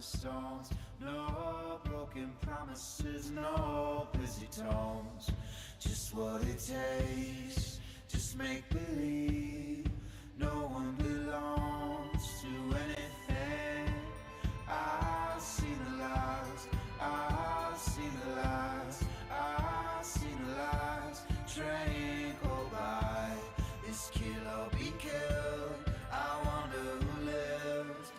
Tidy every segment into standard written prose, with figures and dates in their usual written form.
the stones. No broken promises, no busy tones. Just what it takes, just make believe. No one belongs to anything. I've seen the lies, I've seen the lies, I've seen the lies. Train go by, is kill or be killed. I wonder who lives.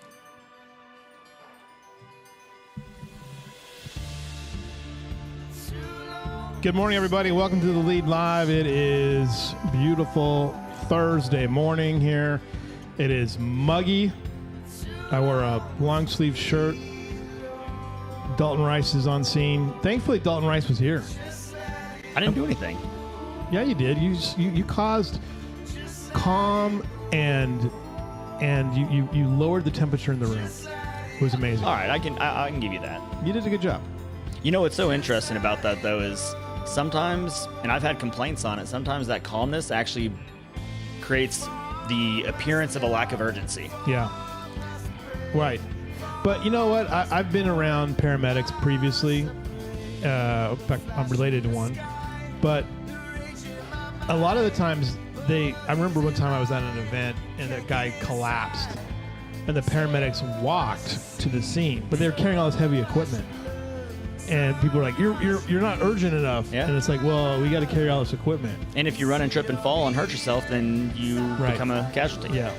Good morning, everybody. Welcome to the Lead Live. It is beautiful Thursday morning here. It is muggy. I wore a long sleeve shirt. Dalton Rice is on scene. Thankfully, Dalton Rice was here. I didn't do anything. Yeah, you did. You caused calm and you lowered the temperature in the room. It was amazing. All right, I can give you that. You did a good job. You know what's so interesting about that though is sometimes, and I've had complaints on it, sometimes that calmness actually creates the appearance of a lack of urgency. Yeah. Right. But you know what? I've been around paramedics previously. In fact, I'm related to one. But a lot of the times I remember one time I was at an event and that guy collapsed and the paramedics walked to the scene, but they were carrying all this heavy equipment. And people are like, you're not urgent enough. Yeah. And it's like, well, we got to carry all this equipment. And if you run and trip and fall and hurt yourself, then you become a casualty. Yeah,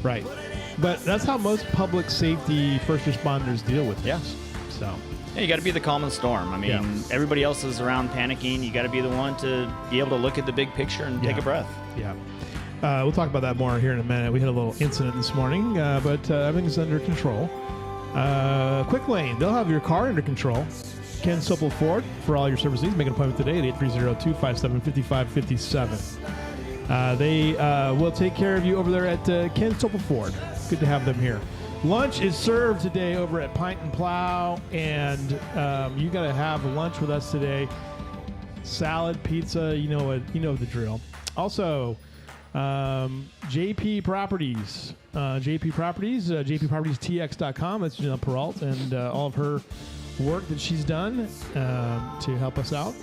right. But that's how most public safety first responders deal with this. So. Yeah, you got to be the calm in the storm. I mean, everybody else is around panicking. You got to be the one to be able to look at the big picture and take a breath. Yeah. We'll talk about that more here in a minute. We had a little incident this morning, but everything's under control. Quick Lane, they'll have your car under control. Ken Sopel Ford, for all your service needs, make an appointment today at 830-257-5557. They will take care of you over there at Ken Sopel Ford. Good to have them here. Lunch is served today over at Pint and Plow, and you got to have lunch with us today. Salad, pizza, you know the drill. Also, JP Properties, jppropertiestx.com. That's Janelle Peralt and all of her work that she's done to help us out.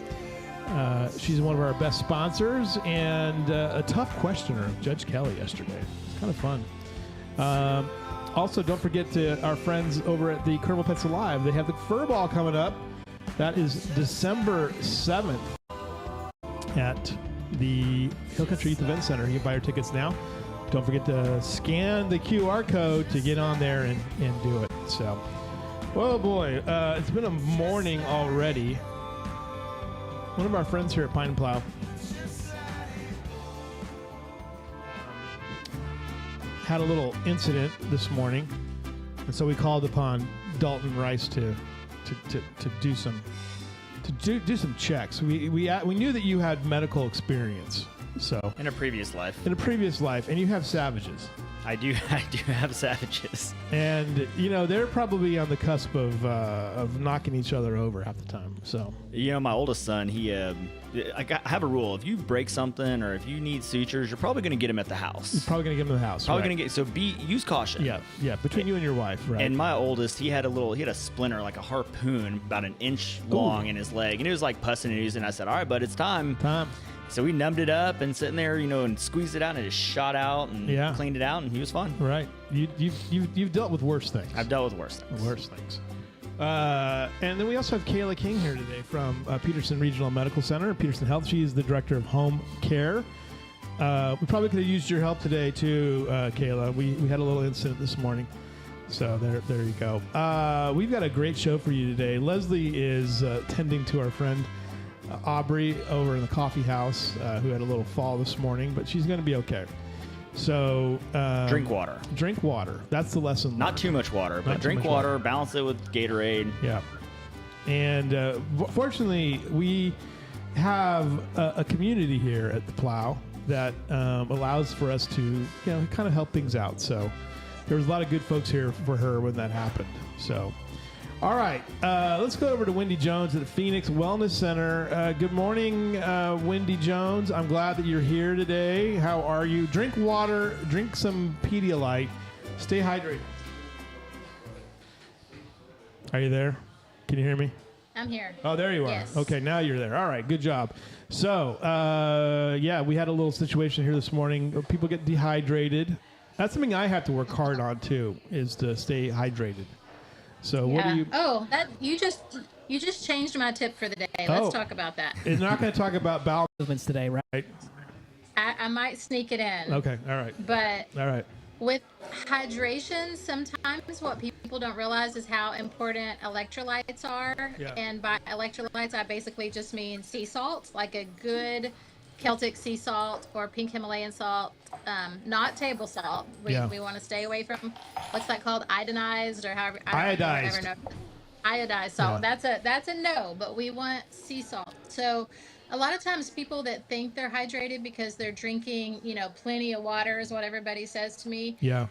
She's one of our best sponsors and a tough questioner of Judge Kelly yesterday. It's kind of fun. Also, don't forget to our friends over at the Kerrville Pets Alive. They have the Fur Ball coming up. That is December 7th at the Hill Country Youth Event Center. You can buy your tickets now. Don't forget to scan the QR code to get on there and do it. So, oh boy, it's been a morning already. One of our friends here at Pine and Plow had a little incident this morning, and so we called upon Dalton Rice to do some checks. We knew that you had medical experience, so In a previous life, and you have Savages. I do have Savages. And, they're probably on the cusp of knocking each other over half the time. So, My oldest son, I have a rule. If you break something or if you need sutures, you're probably going to get them at the house. You're probably going to get them in the house. Probably going to use caution. Yeah, between you and your wife, right? And my oldest, he had a splinter, like a harpoon, about an inch long in his leg. And it was like pussing and oozing. I said, all right, bud, it's time. So we numbed it up and sitting there, and squeezed it out and it just shot out and cleaned it out, and he was fine. Right. You've dealt with worse things. I've dealt with worse things. And then we also have Kayla King here today from Peterson Regional Medical Center, Peterson Health. She is the director of home care. We probably could have used your help today too, Kayla. We had a little incident this morning. So there you go. We've got a great show for you today. Leslie is tending to our friend Aubrey over in the coffee house who had a little fall this morning, but she's going to be okay. So drink water. Drink water. That's the lesson learned. Not too much water, but drink water. Balance it with Gatorade. Yeah. And fortunately, we have a community here at the Plow that allows for us to kind of help things out. So there was a lot of good folks here for her when that happened. So All right, let's go over to Wendy Jones at the Phoenix Wellness Center. Good morning, Wendy Jones. I'm glad that you're here today. How are you? Drink water, drink some Pedialyte, stay hydrated. Are you there? Can you hear me? I'm here. Oh, there you are. Yes. Okay, now you're there. All right, good job. So, yeah, we had a little situation here this morning. People get dehydrated. That's something I have to work hard on too, is to stay hydrated. So, what do you? Oh, that you just changed my tip for the day. Let's talk about that. We're not going to talk about bowel movements today, right? I might sneak it in. Okay, all right. But All right. with hydration, sometimes what people don't realize is how important electrolytes are. Yeah. And by electrolytes, I basically just mean sea salt, like a good Celtic sea salt or pink Himalayan salt, not table salt. We want to stay away from, what's that called? Iodized or however. Iodized. Iodized salt. Yeah. That's a no, but we want sea salt. So a lot of times people that think they're hydrated because they're drinking, plenty of water is what everybody says to me. Yeah.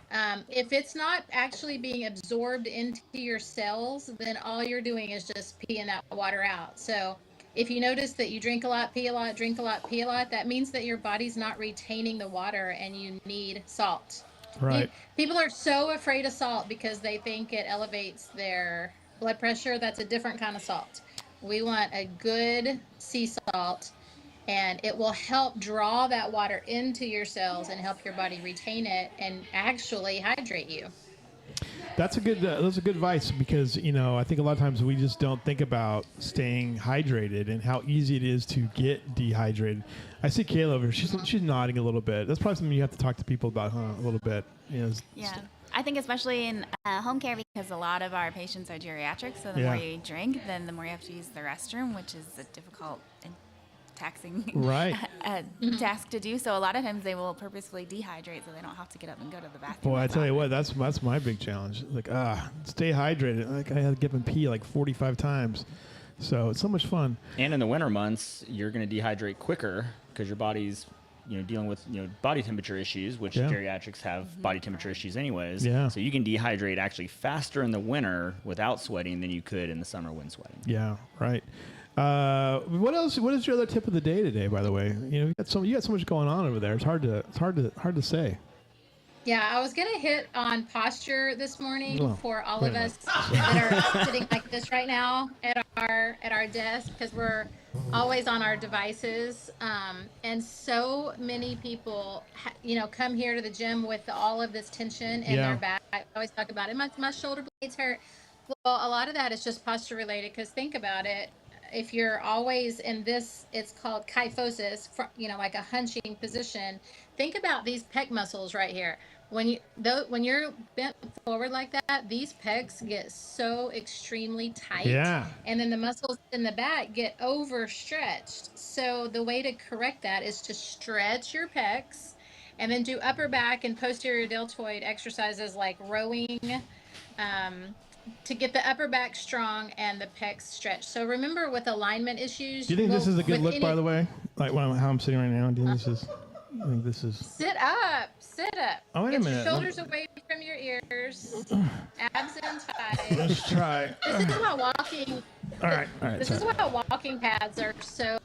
If it's not actually being absorbed into your cells, then all you're doing is just peeing that water out. So if you notice that you drink a lot, pee a lot, drink a lot, pee a lot, that means that your body's not retaining the water and you need salt. Right. People are so afraid of salt because they think it elevates their blood pressure. That's a different kind of salt. We want a good sea salt, and it will help draw that water into your cells and help your body retain it and actually hydrate you. That's a good advice because, I think a lot of times we just don't think about staying hydrated and how easy it is to get dehydrated. I see Kayla over here. She's nodding a little bit. That's probably something you have to talk to people about, a little bit. Yeah. I think especially in home care, because a lot of our patients are geriatric, so the more you drink, then the more you have to use the restroom, which is a difficult and taxing task to do. So a lot of times they will purposefully dehydrate so they don't have to get up and go to the bathroom. Boy, I tell you what, that's my big challenge. Like, stay hydrated. Like, I had to give them pee like 45 times. So it's so much fun. And in the winter months, you're going to dehydrate quicker because your body's dealing with body temperature issues, which geriatrics have body temperature issues anyways. Yeah. So you can dehydrate actually faster in the winter without sweating than you could in the summer when sweating. Yeah, right. What else? What is your other tip of the day today? By the way, you got so much going on over there. It's hard to say. Yeah, I was gonna hit on posture this morning for all of us that are sitting like this right now at our desk because we're always on our devices, and so many people, come here to the gym with all of this tension in their back. I always talk about it. My shoulder blades hurt. Well, a lot of that is just posture related because think about it. If you're always in this, it's called kyphosis, like a hunching position. Think about these pec muscles right here. When you're bent forward like that, these pecs get so extremely tight. Yeah. And then the muscles in the back get overstretched. So the way to correct that is to stretch your pecs and then do upper back and posterior deltoid exercises like rowing, to get the upper back strong and the pecs stretched. So remember with alignment issues. Do you think this is a good look, by the way? Like how I'm sitting right now? Do you think this is? Sit up. Oh, wait a minute. Get your shoulders away from your ears. Abs in tight. Let's try. This is why walking. All right. This is why walking pads are so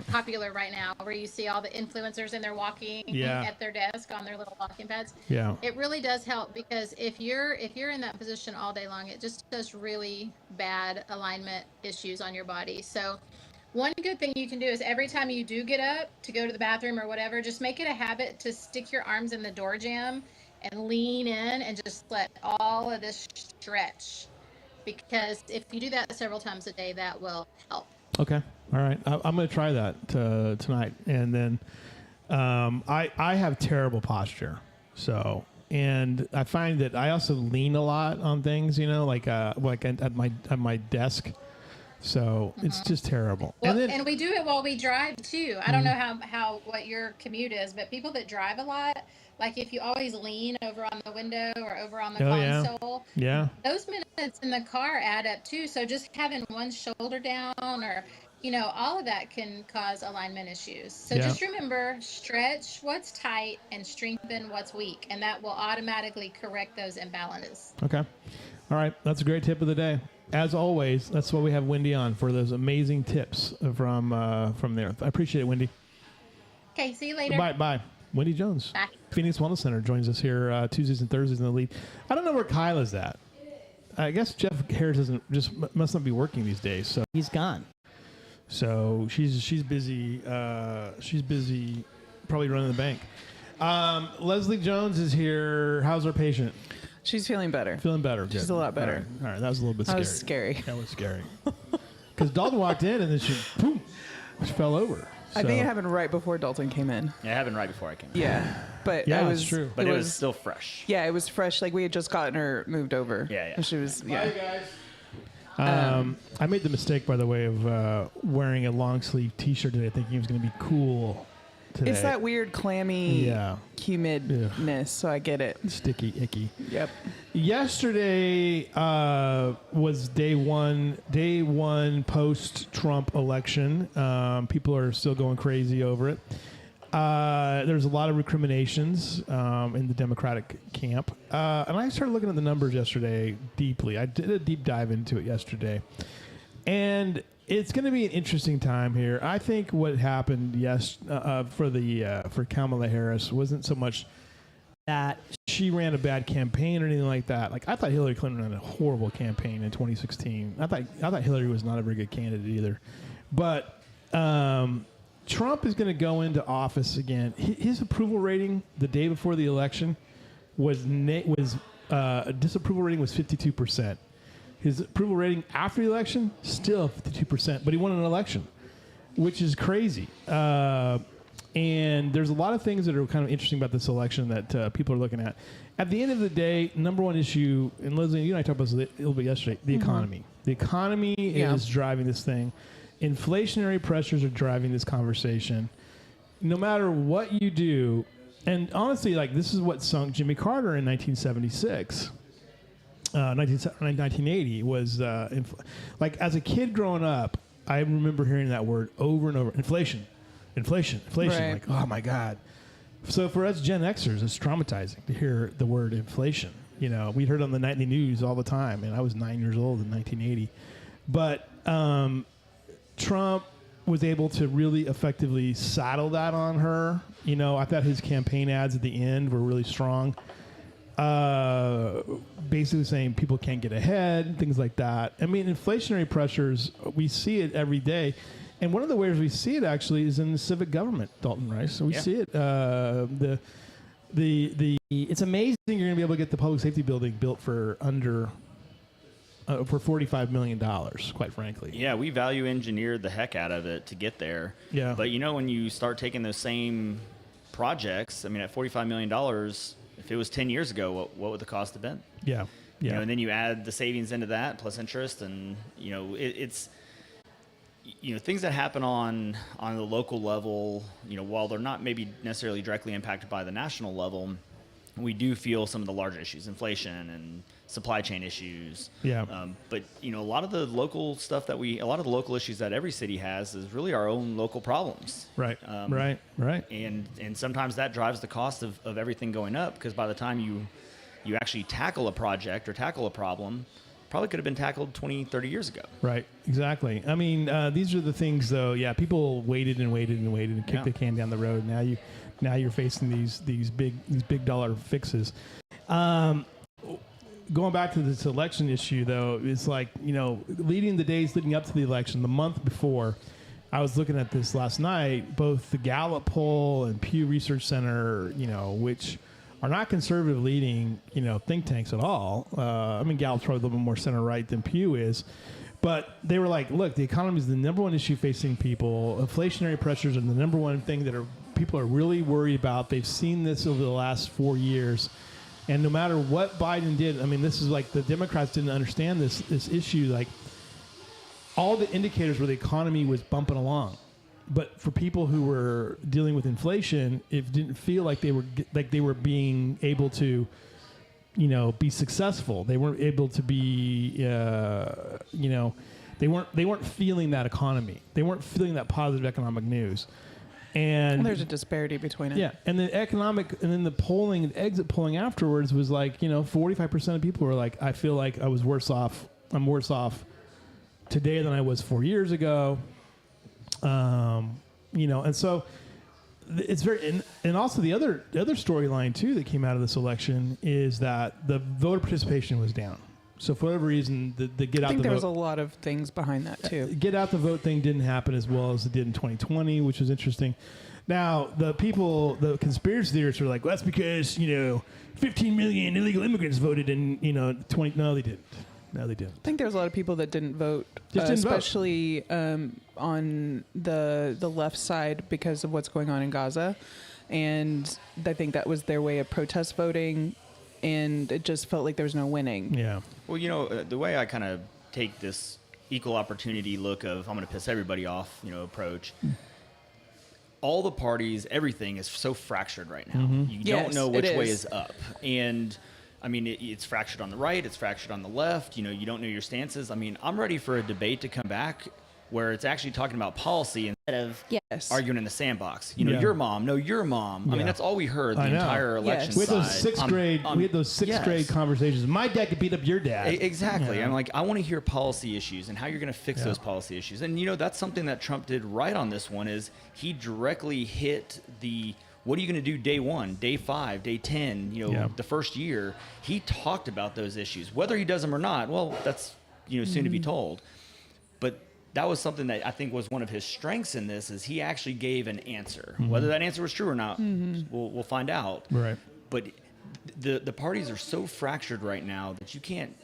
popular right now, where you see all the influencers and they're walking at their desk on their little walking pads. Yeah. It really does help because if you're in that position all day long, it just does really bad alignment issues on your body. So one good thing you can do is every time you do get up to go to the bathroom or whatever, just make it a habit to stick your arms in the door jamb and lean in and just let all of this stretch. Because if you do that several times a day, that will help. Okay. All right. I'm going to try that tonight. And then I have terrible posture. So, and I find that I also lean a lot on things, like at my desk. So it's just terrible. Well, and we do it while we drive too. I don't know how what your commute is, but people that drive a lot, like if you always lean over on the window or over on the console, those minutes in the car add up too. So just having one shoulder down or, all of that can cause alignment issues. So just remember, stretch what's tight and strengthen what's weak, and that will automatically correct those imbalances. Okay. All right. That's a great tip of the day. As always, that's why we have Wendy on, for those amazing tips from there. I appreciate it, Wendy. Okay, see you later. Bye. Wendy Jones. Bye. Phoenix Wellness Center joins us here Tuesdays and Thursdays in the lead. I don't know where Kyla's at. I guess Jeff Harris must not be working these days, so he's gone. So she's busy. She's busy, probably running the bank. Leslie Jones is here. How's our patient? She's feeling better. Feeling better. She's a lot better. All right. That was a little bit scary. That was scary. That was scary. Because Dalton walked in and then she fell over. I think it happened right before Dalton came in. Yeah, it happened right before I came in. Yeah, but it's true. But it was still fresh. Yeah, it was fresh. Like we had just gotten her moved over. Yeah. And she was. Yeah. Bye, guys. I made the mistake, by the way, of wearing a long sleeve T-shirt today, thinking it was going to be cool today. It's that weird clammy, humidness. So I get it. Sticky, icky. Yep. Yesterday was day one post-Trump election. People are still going crazy over it. There's a lot of recriminations in the Democratic camp. And I started looking at the numbers yesterday deeply. I did a deep dive into it yesterday. And it's going to be an interesting time here. I think what happened for Kamala Harris wasn't so much that she ran a bad campaign or anything like that. Like, I thought Hillary Clinton ran a horrible campaign in 2016. I thought Hillary was not a very good candidate either. But Trump is going to go into office again. His approval rating the day before the election disapproval rating was 52%. His approval rating after the election, still 52%, but he won an election, which is crazy. And there's a lot of things that are kind of interesting about this election that people are looking at. At the end of the day, number one issue, and Leslie, you and I talked about this a little bit yesterday, the economy. The economy is driving this thing. Inflationary pressures are driving this conversation. No matter what you do, and honestly, like, this is what sunk Jimmy Carter in 1976. 1980 was like, as a kid growing up, I remember hearing that word over and over. Inflation. Right. Like, oh my God. So for us Gen Xers, it's traumatizing to hear the word inflation. You know, we heard it on the nightly news all the time, and I was 9 years old in 1980. But Trump was able to really effectively saddle that on her. You know, I thought his campaign ads at the end were really strong. Basically saying people can't get ahead, things like that. I mean, inflationary pressures, we see it every day. And one of the ways we see it actually is in the civic government, Dalton Rice. So we see it. It's amazing you're going to be able to get the public safety building built for under for $45 million, quite frankly. Yeah, we value engineered the heck out of it to get there. Yeah. But, you know, when you start taking those same projects, I mean, at $45 million, if it was 10 years ago, what would the cost have been? Yeah. You know, and then you add the savings into that plus interest, and, you know, it's things that happen on the local level, you know, while they're not maybe necessarily directly impacted by the national level, we do feel some of the larger issues, inflation and supply chain issues. Yeah. But, you know, a lot of the local stuff a lot of the local issues that every city has is really our own local problems. Right. Right. And sometimes that drives the cost of everything going up, because by the time you actually tackle a project or tackle a problem, probably could have been tackled 20, 30 years ago. Right, exactly. I mean, these are the things, though. Yeah, people waited and kicked the can down the road. Now you're facing these big dollar fixes. Going back to this election issue, though, it's like, you know, leading the days leading up to the election, the month before, I was looking at this last night. Both the Gallup poll and Pew Research Center, you know, which are not conservative leading, you know, think tanks at all. I mean, Gallup's probably a little bit more center right than Pew is, but they were like, look, the economy is the number one issue facing people. Inflationary pressures are the number one thing that people are really worried about. They've seen this over the last 4 years, and no matter what Biden did, I mean, this is like the Democrats didn't understand this issue. Like, all the indicators were the economy was bumping along. But for people who were dealing with inflation, it didn't feel like they were being able to, you know, be successful. They weren't able to be, you know, they weren't feeling that economy. They weren't feeling that positive economic news. And there's a disparity between it. Yeah, and then the polling, exit polling afterwards was like, you know, 45% of people were like, I feel like I'm worse off today than I was 4 years ago. You know, and so it's very, and also the other storyline too that came out of this election is that the voter participation was down. So for whatever reason, the get out the vote. I think there was a lot of things behind that too. Get out the vote thing didn't happen as well as it did in 2020, which was interesting. Now, the conspiracy theorists are like, well, that's because, 15 million illegal immigrants voted in, 20. No, they didn't. No, they didn't. I think there's a lot of people that didn't vote, especially on the left side because of what's going on in Gaza. And I think that was their way of protest voting. And it just felt like there was no winning. Yeah. Well, the way I kind of take this equal opportunity look of I'm going to piss everybody off, approach. All the parties, everything is so fractured right now. Mm-hmm. You don't know which way is up. And I mean, it's fractured on the right. It's fractured on the left. You don't know your stances. I mean, I'm ready for a debate to come back where it's actually talking about policy instead of arguing in the sandbox. Your mom, no, your mom. I mean, that's all we heard the entire election We had those sixth grade. We had those sixth grade conversations. My dad could beat up your dad. Exactly. I'm like, I want to hear policy issues and how you're going to fix those policy issues. And that's something that Trump did right on this one is he directly hit the. What are you going to do day 1, day 5, day 10, the first year? He talked about those issues. Whether he does them or not, well, that's, soon to be told. But that was something that I think was one of his strengths in this is he actually gave an answer. Mm-hmm. Whether that answer was true or not, we'll find out. Right. But the parties are so fractured right now that you can't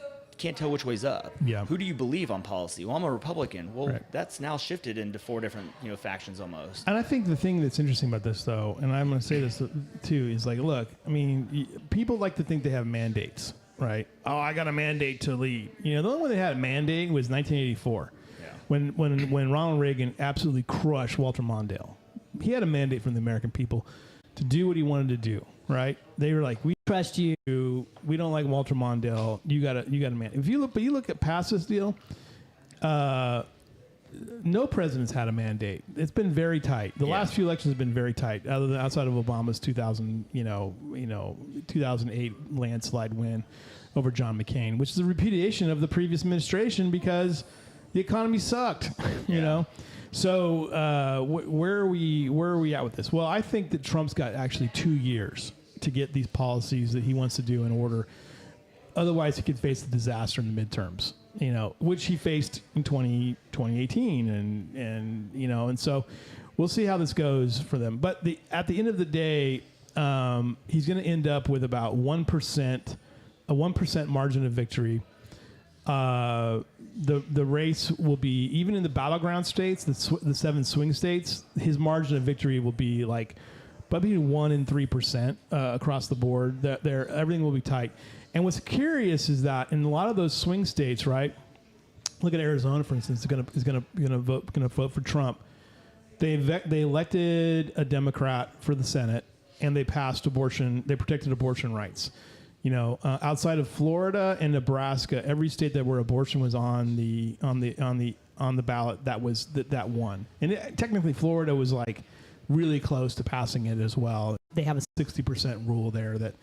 tell which way's up. Yeah. Who do you believe on policy? Well, I'm a Republican. Well, that's now shifted into 4 different, factions almost. And I think the thing that's interesting about this, though, and I'm going to say this too, is like, look, I mean, people like to think they have mandates, right? Oh, I got a mandate to lead. The only one that had a mandate was 1984, when Ronald Reagan absolutely crushed Walter Mondale. He had a mandate from the American people to do what he wanted to do, right? They were like, we trust you. We don't like Walter Mondale. You got a man. If you look at past this deal, no president's had a mandate. It's been very tight. The last few elections have been very tight, outside of Obama's 2008 landslide win over John McCain, which is a repudiation of the previous administration because the economy sucked. You know. So where are we at with this? Well, I think that Trump's got actually 2 years to get these policies that he wants to do in order. Otherwise, he could face the disaster in the midterms, which he faced in 2018. And so we'll see how this goes for them. But at the end of the day, he's going to end up with about 1%, a 1% margin of victory. The race will be, even in the battleground states, the 7 swing states, his margin of victory will be like probably 1% and 3% across the board. Everything will be tight. And what's curious is that in a lot of those swing states, right? Look at Arizona, for instance, is going to vote for Trump. They elected a Democrat for the Senate, and they passed abortion. They protected abortion rights. Outside of Florida and Nebraska, every state that where abortion was on the ballot, that won. And technically, Florida was like really close to passing it as well. They have a 60% rule there that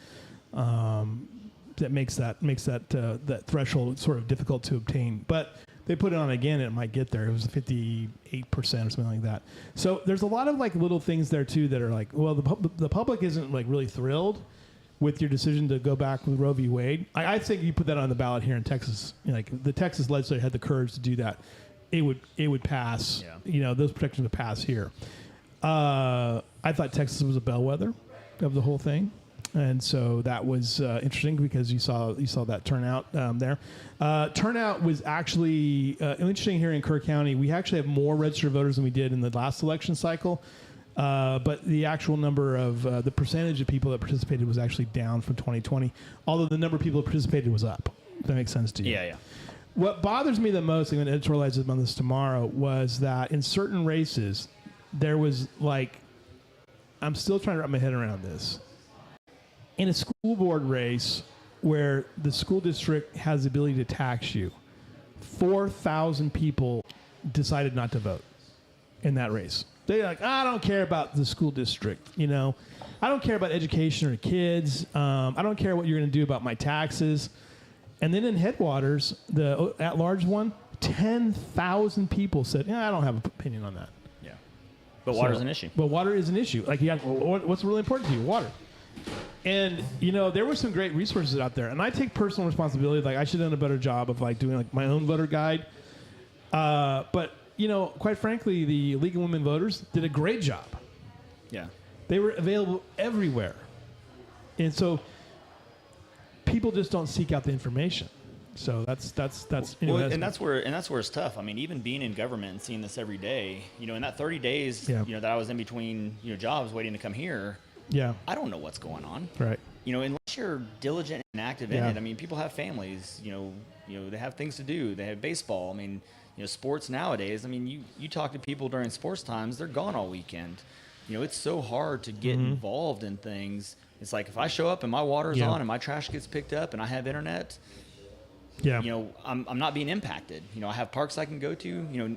makes that threshold sort of difficult to obtain. But they put it on again, it might get there. It was 58% or something like that. So there's a lot of like little things there too that are like, well, the public isn't like really thrilled with your decision to go back with Roe v. Wade. I think you put that on the ballot here in Texas. Like the Texas legislature had the courage to do that. It would pass. Yeah. Those protections would pass here. I thought Texas was a bellwether of the whole thing, and so that was interesting because you saw that turnout there. Turnout was actually interesting here in Kerr County. We actually have more registered voters than we did in the last election cycle. But the actual number of the percentage of people that participated was actually down from 2020, although the number of people that participated was up. If that makes sense to you. Yeah. What bothers me the most, I'm going to editorialize on this tomorrow, was that in certain races, there was like, I'm still trying to wrap my head around this. In a school board race where the school district has the ability to tax you, 4,000 people decided not to vote in that race. They're like, I don't care about the school district, I don't care about education or kids. I don't care what you're going to do about my taxes. And then in Headwaters, the at-large one, 10,000 people said, I don't have an opinion on that. Yeah. But water's an issue. But water is an issue. Like, what's really important to you? Water. And there were some great resources out there, and I take personal responsibility. Like I should have done a better job of like doing like my own voter guide. But quite frankly, the League of Women Voters did a great job. Yeah, they were available everywhere, and so people just don't seek out the information. So that's and that's where it's tough. I mean, even being in government and seeing this every day, in that 30 days, that I was in between, jobs waiting to come here. Yeah. I don't know what's going on. Right. Unless you're diligent and active in it. I mean, people have families, they have things to do. They have baseball. I mean, sports nowadays. I mean, you talk to people during sports times, they're gone all weekend. It's so hard to get involved in things. It's like if I show up and my water's on and my trash gets picked up and I have internet, I'm not being impacted. I have parks I can go to.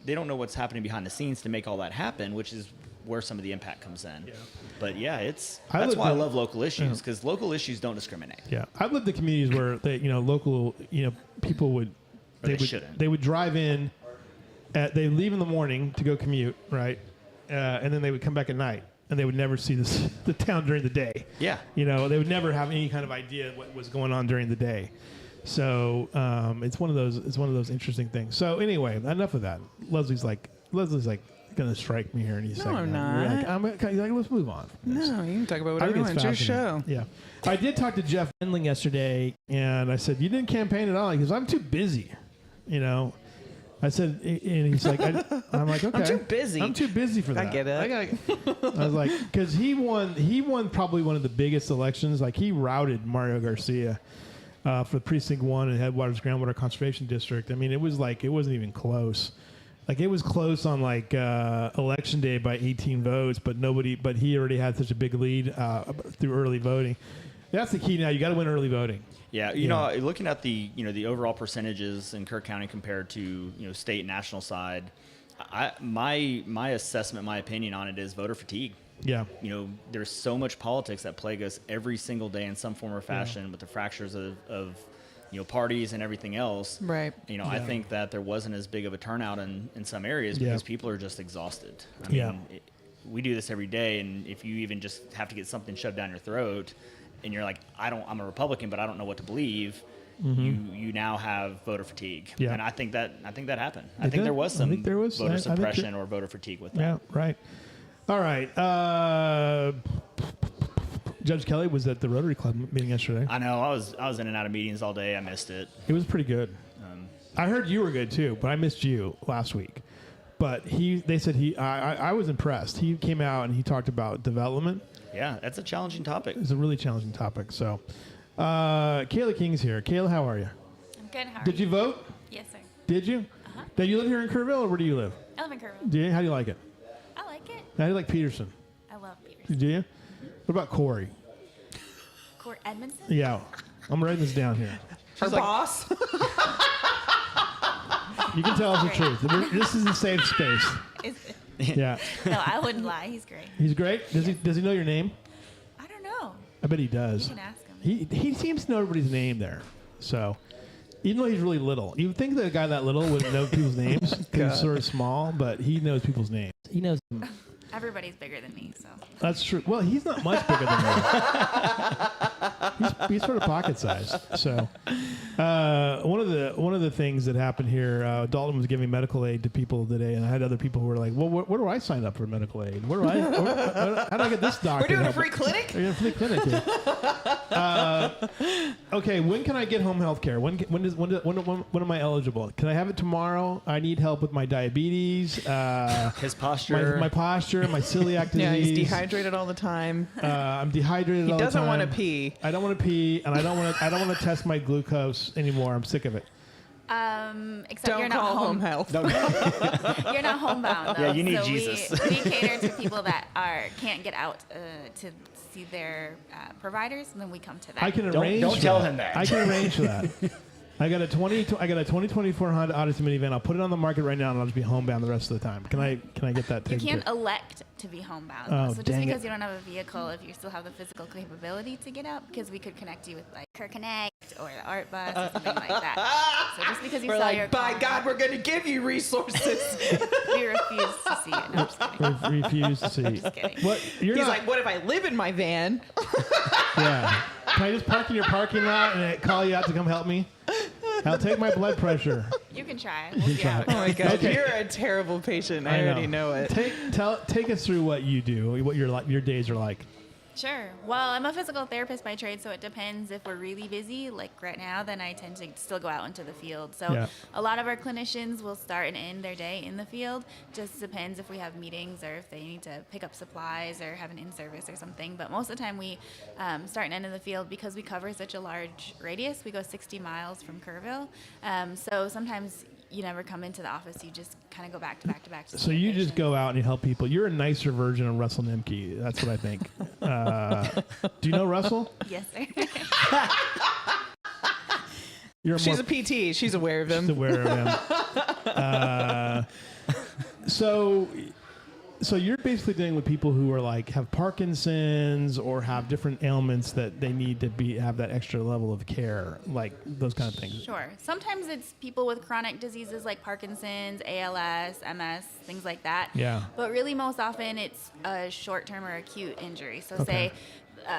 They don't know what's happening behind the scenes to make all that happen, which is where some of the impact comes in. Yeah. But that's why I love local issues, because local issues don't discriminate. Yeah, I've lived in communities where local people they would drive in, they leave in the morning to go commute, right, and then they would come back at night. And they would never see the town during the day. Yeah. They would never have any kind of idea what was going on during the day. So it's one of those interesting things. So anyway, enough of that. Leslie's like gonna strike me here any second. No, I'm not. You're like, let's move on. No, you can talk about whatever you want. It's your show. Yeah. I did talk to Jeff Endling yesterday, and I said, you didn't campaign at all. He goes, I'm too busy. I said, and he's like, I'm like, okay. I'm too busy. I'm too busy for that. I get it. I was like, because he won probably one of the biggest elections. Like he routed Mario Garcia for Precinct 1 in Headwaters Groundwater Conservation District. I mean, it wasn't even close. Like it was close on like election day by 18 votes, but he already had such a big lead through early voting. That's the key now. You got to win early voting. Yeah, looking at the the overall percentages in Kirk County compared to state and national side, my assessment, my opinion on it is voter fatigue. Yeah. There's so much politics that plague us every single day in some form or fashion with the fractures of parties and everything else. Right. I think that there wasn't as big of a turnout in some areas because people are just exhausted. I mean, we do this every day, and if you even just have to get something shoved down your throat, and you're like, I'm a Republican, but I don't know what to believe. You now have voter fatigue. Yeah. And I think that happened. I think there was some voter suppression or voter fatigue with that. Yeah, right. All right. Judge Kelly was at the Rotary Club meeting yesterday. I know. I was in and out of meetings all day. I missed it. It was pretty good. I heard you were good too, but I missed you last week. But they said I was impressed. He came out and he talked about development. Yeah, that's a challenging topic. It's a really challenging topic. So, Kayla King's here. Kayla, how are you? I'm good. How are Did you vote? Yes, sir. Did you? Uh-huh. Do you live here in Kerrville, or where do you live? I live in Kerrville. How do you like it? I like it. How do you like Peterson? I love Peterson. Do you? What about Corey? Corey Edmondson? Yeah. I'm writing this down here. Our boss? You can tell us the truth. This is a safe space. Is it? Yeah. No, I wouldn't lie. He's great. He's great? Does he know your name? I don't know. I bet he does. You can ask him. He seems to know everybody's name there. So, even though he's really little. You would think that a guy that little would know people's names because he's sort of small, but he knows people's names. He knows them. Everybody's bigger than me, so. That's true. Well, he's not much bigger than me. He's sort of pocket sized. So, one of the things that happened here, Dalton was giving medical aid to people today, and I had other people who were like, "Well, where do I sign up for medical aid? How do I get this doctor? We're doing a free clinic. Are you doing a free clinic? Yeah. Okay, when can I get home health care? When am I eligible? Can I have it tomorrow? I need help with my diabetes. His posture. My posture. My celiac disease. Yeah, he's dehydrated all the time. I'm dehydrated all the time. He doesn't want to pee. I don't want to pee, and I don't want to test my glucose anymore. I'm sick of it. Except don't you're not call home health. You're not homebound, though. Yeah, you need so Jesus. We cater to people that can't get out to see their providers, and then we come to that. I can arrange. Don't tell him that. I can arrange for that. I got a 2024 Honda Odyssey minivan. I'll put it on the market right now, and I'll just be homebound the rest of the time. Can I get that? You can't elect to be homebound. Oh, so just because you don't have a vehicle, if you still have the physical capability to get out, because we could connect you with like Connect or the Art Bus or something like that. So just because you sell your car, by God, we're going to give you resources. we refuse to see it. No, I'm just kidding. Refuse to see. Just kidding. What? He's like, what if I live in my van? Yeah. Can I just park in your parking lot and call you out to come help me? I'll take my blood pressure. You can try. We'll see how it Oh goes. my God, Okay. you're a terrible patient. I already know it. Take us through what you do, what your days are like. Sure. Well, I'm a physical therapist by trade, so it depends. If we're really busy, like right now, then I tend to still go out into the field. So a lot of our clinicians will start and end their day in the field. Just depends if we have meetings or if they need to pick up supplies or have an in-service or something. But most of the time we start and end in the field because we cover such a large radius. We go 60 miles from Kerrville. So sometimes you never come into the office. You just kind of go back to back to back. So you just go out and you help people. You're a nicer version of Russell Nimke. That's what I think. Do you know Russell? Yes, sir. She's a PT. She's aware of him. She's aware of him. So you're basically dealing with people who are like have Parkinson's or have different ailments that they need to have that extra level of care, like those kind of things. Sure. Sometimes it's people with chronic diseases like Parkinson's, ALS, MS, things like that. Yeah. But really most often it's a short-term or acute injury. So say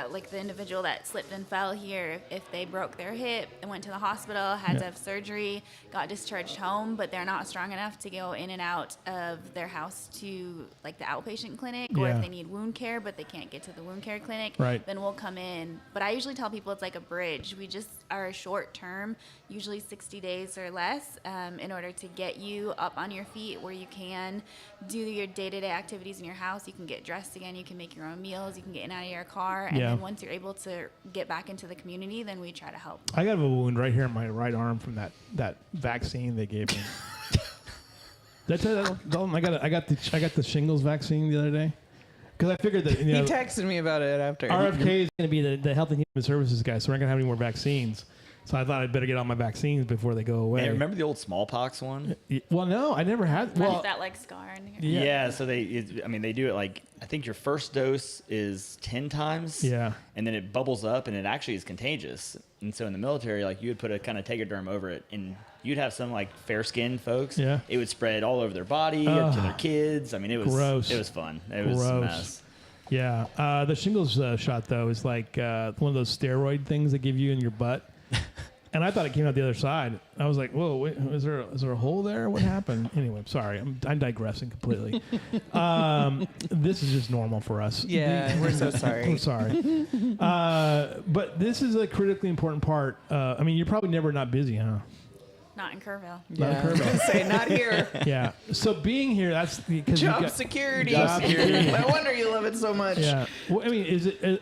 like the individual that slipped and fell here, if they broke their hip and went to the hospital, had to have surgery, got discharged home, but they're not strong enough to go in and out of their house to like the outpatient clinic, or if they need wound care but they can't get to the wound care clinic, then we'll come in. But I usually tell people it's like a bridge. We just are short term, usually 60 days or less, in order to get you up on your feet where you can do your day-to-day activities in your house. You can get dressed again, you can make your own meals, you can get in and out of your car. And then once you're able to get back into the community, then we try to help. I got a wound right here in my right arm from that vaccine they gave me. Did I tell you that, Dalton? I got the shingles vaccine the other day because I figured that he texted me about it after. RFK is going to be the Health and Human Services guy, so we're not going to have any more vaccines. So I thought I'd better get all my vaccines before they go away. Hey, remember the old smallpox one? Well, no, I never had. Well, that like scar in here? Yeah. So they do it like, I think your first dose is 10 times. Yeah. And then it bubbles up and it actually is contagious. And so in the military, like you would put a kind of tegaderm over it and you'd have some like fair skinned folks. Yeah. It would spread all over their body, to their kids. I mean, it was gross. It was fun. It was a mess. Yeah. The shingles shot though is like one of those steroid things they give you in your butt. And I thought it came out the other side. I was like, "Whoa, wait, is there a hole there? What happened?" Anyway, sorry, I'm digressing completely. This is just normal for us. Yeah, we're so sorry. I'm sorry. But this is a critically important part. I mean, you're probably never not busy, huh? Not in Kerrville. Not in Kerrville. Say not here. Yeah. So being here, that's because job security. No wonder you love it so much. Yeah. Well, I mean, is it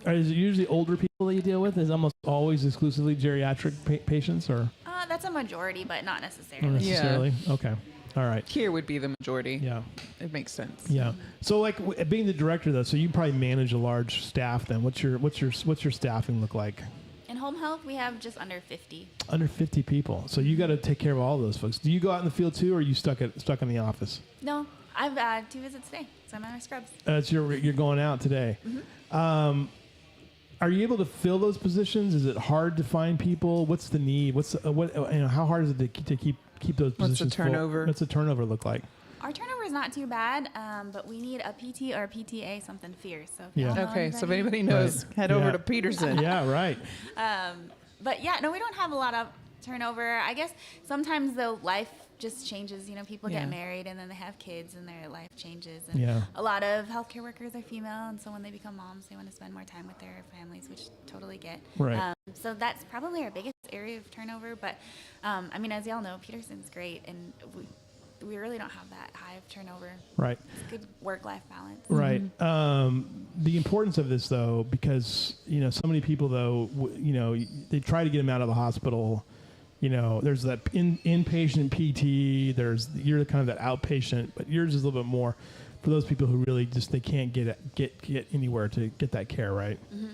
usually older people that you deal with? Is it almost always exclusively geriatric patients, or? That's a majority, but not necessarily. Not necessarily. Yeah. Okay. All right. Here would be the majority. Yeah. It makes sense. Yeah. So, like, being the director, though, so you probably manage a large staff. Then, what's your staffing look like? In home health, we have just under 50. Under 50 people. So you got to take care of all those folks. Do you go out in the field too, or are you stuck in the office? No, I've 2 visits today, so I'm at my scrubs. You're going out today. Mm-hmm. Are you able to fill those positions? Is it hard to find people? What's the need? How hard is it to keep those positions? What's the turnover? Full? What's the turnover look like? Our turnover is not too bad, but we need a PT or a PTA, something fierce. So so if anybody knows, head over to Peterson. Yeah, right. But yeah, no, we don't have a lot of turnover. I guess sometimes though life just changes. You know, people get married and then they have kids and their life changes. And a lot of healthcare workers are female, and so when they become moms, they want to spend more time with their families, which totally get. Right. So that's probably our biggest area of turnover. But I mean, as y'all know, Peterson's great, and we really don't have that high of turnover. Right. It's good work-life balance. Right. The importance of this, though, because, so many people, though, they try to get them out of the hospital. There's that inpatient PT. You're kind of that outpatient, but yours is a little bit more for those people who really just, they can't get anywhere to get that care, right? Mm-hmm.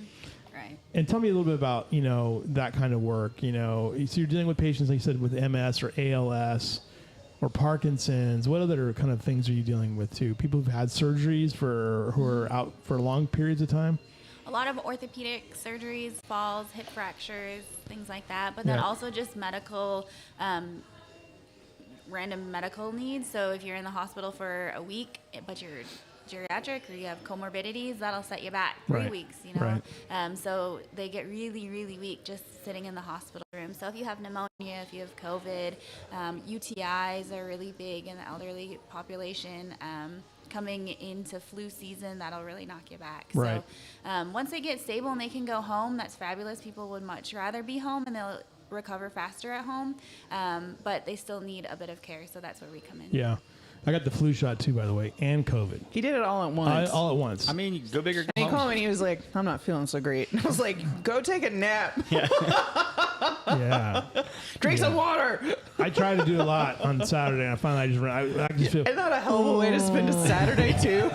Right. Right. And tell me a little bit about, that kind of work, so you're dealing with patients, like you said, with MS or ALS or Parkinson's. What other kind of things are you dealing with too? People who've had surgeries who are out for long periods of time? A lot of orthopedic surgeries, falls, hip fractures, things like that. But then also just medical, random medical needs. So if you're in the hospital for a week, but you're geriatric or you have comorbidities, that'll set you back 3 weeks, Right. So they get really, really weak just sitting in the hospital room. So if you have pneumonia, if you have COVID, UTIs are really big in the elderly population. Coming into flu season, that'll really knock you back. Right. So once they get stable and they can go home, that's fabulous. People would much rather be home and they'll recover faster at home, but they still need a bit of care. So that's where we come in. Yeah. I got the flu shot too, by the way, and COVID. He did it all at once. All at once. I mean, go big or go And he home. called me and he was like, I'm not feeling so great. And I was like, go take a nap. Yeah. Drink some water. I tried to do a lot on Saturday, and I finally I just feel. Isn't that a hell of a way to spend a Saturday, too?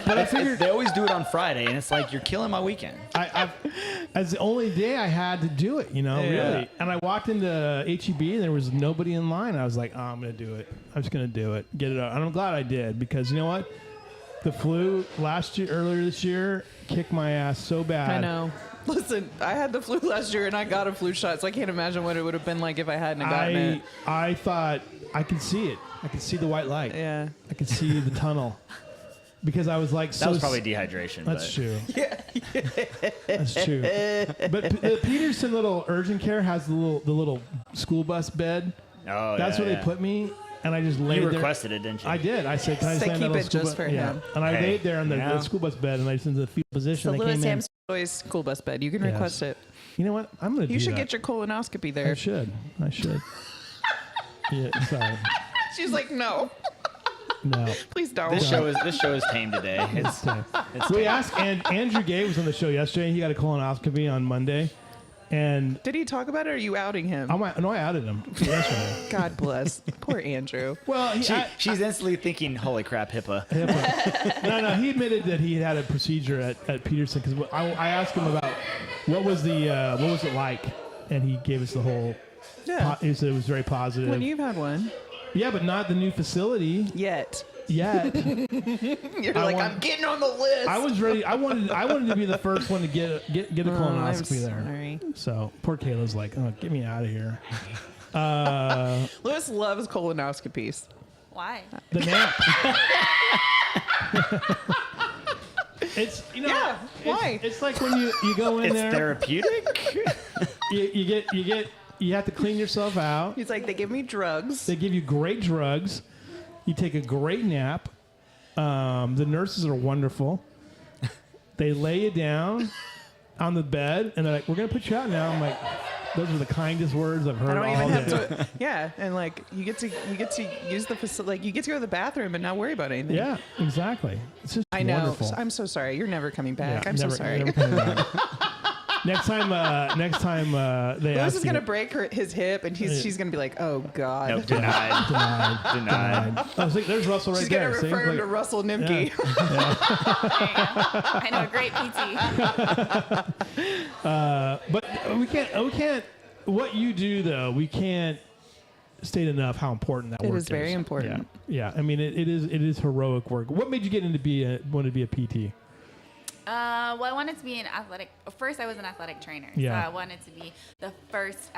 But I figured they always do it on Friday, and it's like you're killing my weekend. As the only day I had to do it, really. And I walked into HEB, and there was nobody in line. I was like, I'm going to do it. I'm just going to do it. Get it out. And I'm glad I did, because you know what? The flu earlier this year, kicked my ass so bad. I know. Listen, I had the flu last year, and I got a flu shot, so I can't imagine what it would have been like if I hadn't gotten it. I thought I could see it. I could see the white light. Yeah. I could see the tunnel. Because I was like, that was probably dehydration. That's true. Yeah. That's true. But the Peterson little urgent care has the little school bus bed. Oh, that's where they put me, and I just laid there. You requested it, didn't you? I did. I said, "Can I They stand keep on it just for him. And I laid there on the school bus bed, and I was in the fetal position. The They Louis came in. Sam's Toys school bus bed. You can request it. You know what? I'm gonna. You should get your colonoscopy there. I should. Yeah. Sorry. She's like, no. No. Please don't. This show is tame today. We asked, and Andrew Gay was on the show yesterday. He got a colonoscopy on Monday, and did he talk about it? Or are you outing him? I outed him yesterday. God bless. Poor Andrew. Well, she's instantly thinking, "Holy crap, HIPAA." No. He admitted that he had a procedure at Peterson, because I asked him about what was it like, and he gave us the whole. Yeah. He said it was very positive. When you've had one. Yeah, but not the new facility Yet. You're I'm getting on the list. I was ready. I wanted to be the first one to get a colonoscopy there. Sorry. So poor Kayla's like, oh, get me out of here. Lewis loves colonoscopies. Why? The nap. It's why? It's like when you go in there. It's therapeutic. You have to clean yourself out. He's like, they give me drugs. They give you great drugs. You take a great nap. The nurses are wonderful. They lay you down on the bed, and they're like, "We're gonna put you out now." I'm like, those are the kindest words I've heard I don't all even day. have to. Yeah, and like you get to use the facility. Like you get to go to the bathroom and not worry about anything. Yeah, exactly. It's just I know. wonderful. I'm so sorry. You're never coming back. Yeah, I'm so sorry. never coming back. Next time they Lewis ask is you, gonna break his hip, and she's gonna be like, "Oh God." Nope, denied. denied. I was like, there's Russell right She's there. gonna refer him to Russell Nimke. I know a great PT. But we can't. What you do though, we can't state enough how important that work is. It is very important. Yeah. I mean, it is heroic work. What made you get into want to be a PT? Well, I wanted to be an athletic. First, I was an athletic trainer. Yeah. So I wanted to be the first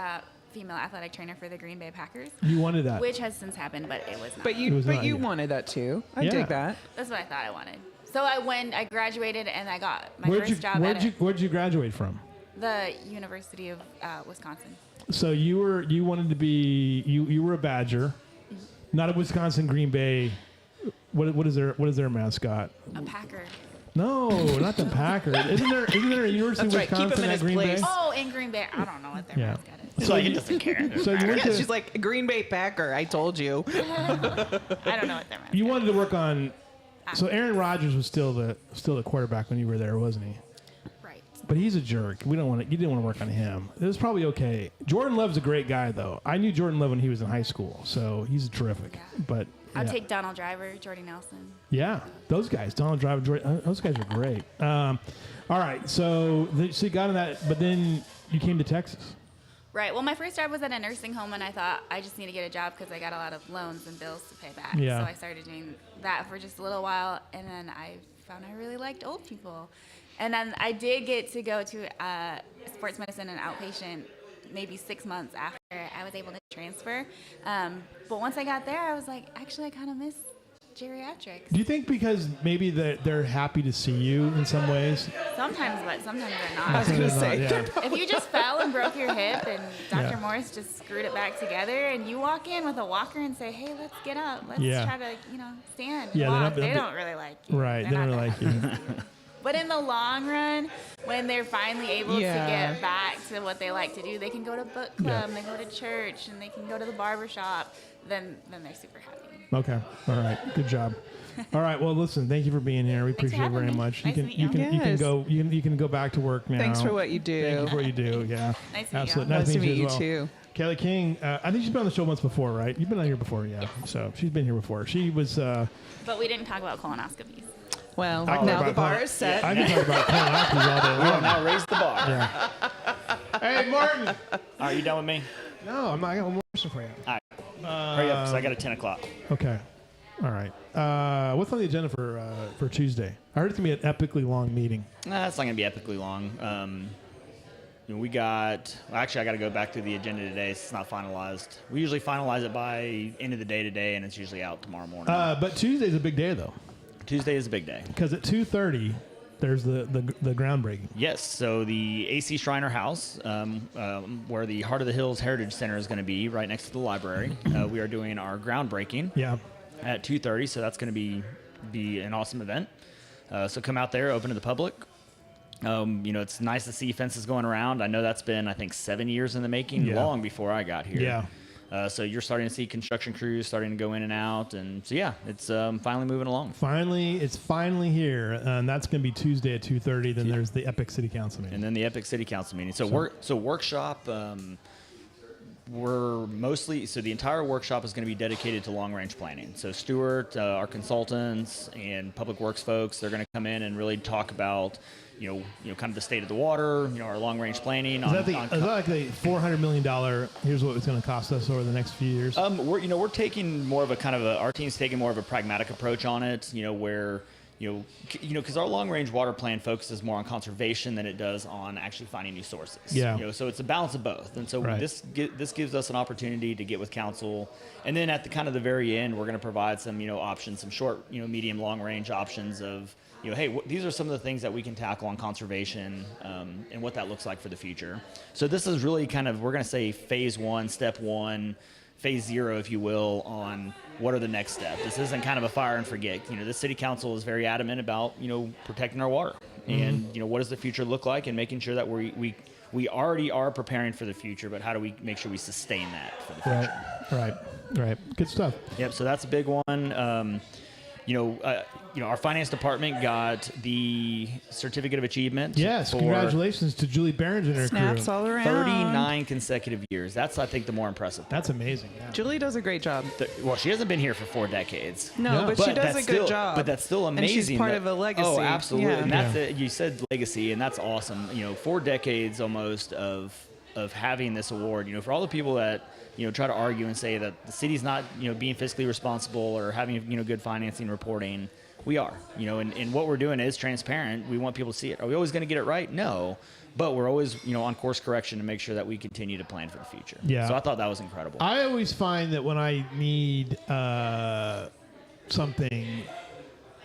female athletic trainer for the Green Bay Packers. You wanted that, which has since happened, but it was not. But you wanted that too. I dig that. That's what I thought I wanted. So I graduated, and I got my first job Where'd you graduate from? The University of Wisconsin. So you wanted to be you were a Badger, not a Wisconsin Green Bay. What is their mascot? A Packer. No, not the Packers. Isn't there a University of That's right. Keep Wisconsin him in at his Green place. Bay? Oh, in Green Bay. I don't know what their mascot is. So he doesn't care. So you went to, She's like, Green Bay Packer. I told you. I don't know what their mascot you wanted to work on. So Aaron Rodgers was still the quarterback when you were there, wasn't he? Right. But he's a jerk. You didn't want to work on him. It was probably okay. Jordan Love's a great guy, though. I knew Jordan Love when he was in high school, so he's terrific. Yeah. But I'll take Donald Driver, Jordy Nelson. Yeah, those guys, Donald Driver, those guys are great. All right, so you got in that, but then you came to Texas. Right. Well, my first job was at a nursing home, and I thought I just need to get a job because I got a lot of loans and bills to pay back. Yeah. So I started doing that for just a little while, and then I found I really liked old people. And then I did get to go to sports medicine and outpatient maybe 6 months after I was able to transfer. But once I got there, I was like, actually, I kind of miss geriatrics. Do you think because maybe they're happy to see you in some ways? Sometimes, but sometimes they're not. I was going to say. Yeah. If you just fell and broke your hip and Dr. Morris just screwed it back together and you walk in with a walker and say, hey, let's get up. Let's try to, stand and walk. They don't really like you. Right. They don't really like you. But in the long run, when they're finally able to get back to what they like to do, they can go to book club, they go to church, and they can go to the barber shop, then they're super happy. Okay. All right. Good job. All right. Well, listen. Thank you for being here. We appreciate it very much. Nice to meet you. You can go back to work now. Thanks for what you do. Thank you for what you do. Yeah. Nice to meet Absolutely. you. Nice to meet you well. too. Kelly King. I think she's been on the show once before, right? You've been on here before, yeah. So she's been here before. She was. But we didn't talk about colonoscopies. Well, now the bar is set. I can talk about colonoscopies all day We will long. now raise the bar. Yeah. Hey, Martin. Are you done with me? No, I'm not. I got one more question for you. All right. Hurry up, because I got a 10 o'clock. Okay. All right. What's on the agenda for Tuesday? I heard it's gonna be an epically long meeting. Nah, it's not going to be epically long. We got... Well, actually, I got to go back to the agenda today. It's not finalized. We usually finalize it by end of the day today, and it's usually out tomorrow morning. But Tuesday's a big day, though. Tuesday is a big day. Because at 2:30, there's the groundbreaking. Yes. So the A.C. Schreiner House, where the Heart of the Hills Heritage Center is going to be, right next to the library, we are doing our groundbreaking. Yeah. At 2:30, so that's going to be an awesome event. So come out there, open to the public. It's nice to see fences going around. I know that's been, I think, 7 years in the making, long before I got here. Yeah. So you're starting to see construction crews starting to go in and out, and so it's finally moving along. It's finally here, and that's going to be Tuesday at 2:30. Then there's the Epic City Council meeting, and then the Epic City Council meeting. So workshop. The entire workshop is going to be dedicated to long-range planning. So Stuart, our consultants, and public works folks, they're going to come in and really talk about, kind of the state of the water, our long-range planning. Is that like the $400 million? Here's what it's going to cost us over the next few years. We're taking more of our team's taking more of a pragmatic approach on it. Where. Because our long-range water plan focuses more on conservation than it does on actually finding new sources. Yeah. So it's a balance of both, and so this gives us an opportunity to get with council, and then at the very end, we're going to provide some options, some short, medium, long-range options of hey, these are some of the things that we can tackle on conservation, and what that looks like for the future. So this is really we're going to say phase 1, step 1. Phase 0, if you will, on what are the next steps. This isn't kind of a fire and forget. The city council is very adamant about, protecting our water. And, what does the future look like, and making sure that we already are preparing for the future, but how do we make sure we sustain that for the future? Right. Good stuff. Yep, so that's a big one. Our finance department got the certificate of achievement. Yes, for congratulations to Julie Barons and her Snaps crew. all around. 39 consecutive years. That's, I think, the more impressive part. That's amazing. Yeah. Julie does a great job. Well, she hasn't been here for 4 decades. No, but she does a good job. But that's still amazing. And she's part of a legacy. Oh, absolutely. Yeah. And that's it. You said legacy, and that's awesome. 4 decades almost of having this award. For all the people that try to argue and say that the city's not being fiscally responsible or having good financing reporting. We are, and what we're doing is transparent. We want people to see it. Are we always going to get it right? No, but we're always, on course correction to make sure that we continue to plan for the future. Yeah. So I thought that was incredible. I always find that when I need something,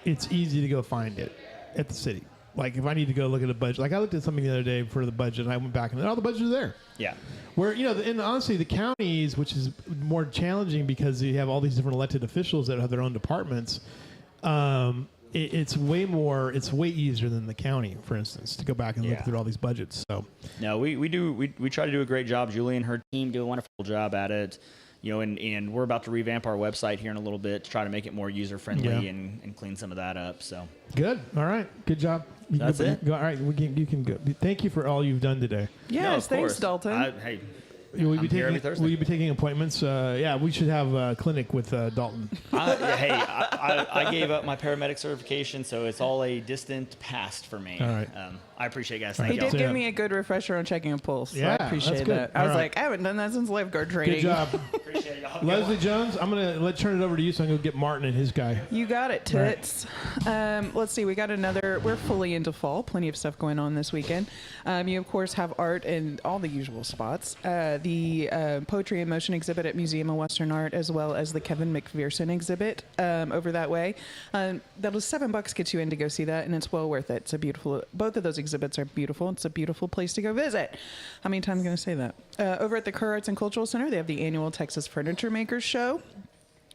it's easy to go find it at the city. Like if I need to go look at a budget, like I looked at something the other day for the budget, and I went back and all the budgets are there. Yeah. Where and honestly, the counties, which is more challenging because you have all these different elected officials that have their own departments. It's way easier than the county, for instance, to go back and look through all these budgets. So no, we try to do a great job. Julie and her team do a wonderful job at it. And we're about to revamp our website here in a little bit to try to make it more user friendly and clean some of that up. So good. All right. Good job. That's it. All right. You can go. Thank you for all you've done today. Yes. Thanks, Dalton. Hey, Will I'm here every Thursday. Will you be taking appointments? Yeah, we should have a clinic with Dalton. I gave up my paramedic certification, so it's all a distant past for me. All right. I appreciate you guys. He Thank y'all. did give me a good refresher on checking a pulse. So Yeah, I appreciate that's good. that. I was All right. like, I haven't done that since lifeguard training. Good job. Appreciate y'all. Leslie Jones, I'm going to turn it over to you so I can go get Martin and his guy. You got it, Toots. Let's see. We got we're fully into fall. Plenty of stuff going on this weekend. You, of course, have art in all the usual spots. The Poetry in Motion exhibit at Museum of Western Art, as well as the Kevin McPherson exhibit over that way. That was $7 gets you in to go see that, and it's well worth it. It's a beautiful. Both of those exhibits are beautiful. It's a beautiful place to go visit. How many times am I going to say that? Over at the Kerr Arts and Cultural Center, they have the annual Texas Furniture Makers Show.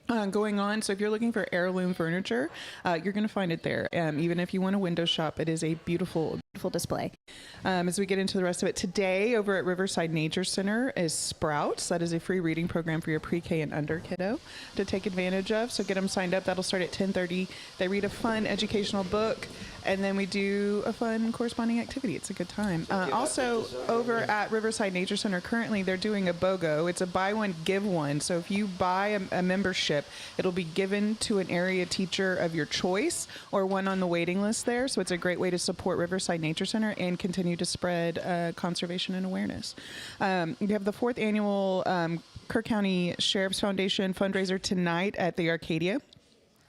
Going on. So if you're looking for heirloom furniture, you're going to find it there. Even if you want a window shop, it is a beautiful, beautiful display. As we get into the rest of it today, over at Riverside Nature Center is Sprouts. That is a free reading program for your pre-K and under kiddo to take advantage of. So get them signed up. That'll start at 10:30. They read a fun educational book, and then we do a fun corresponding activity. It's a good time. Also, over at Riverside Nature Center, currently they're doing a BOGO. It's a buy one, give one. So if you buy a membership, it'll be given to an area teacher of your choice or one on the waiting list there. So it's a great way to support Riverside Nature Center and continue to spread conservation and awareness. You have the 4th annual Kerr County Sheriff's Foundation fundraiser tonight at the Arcadia.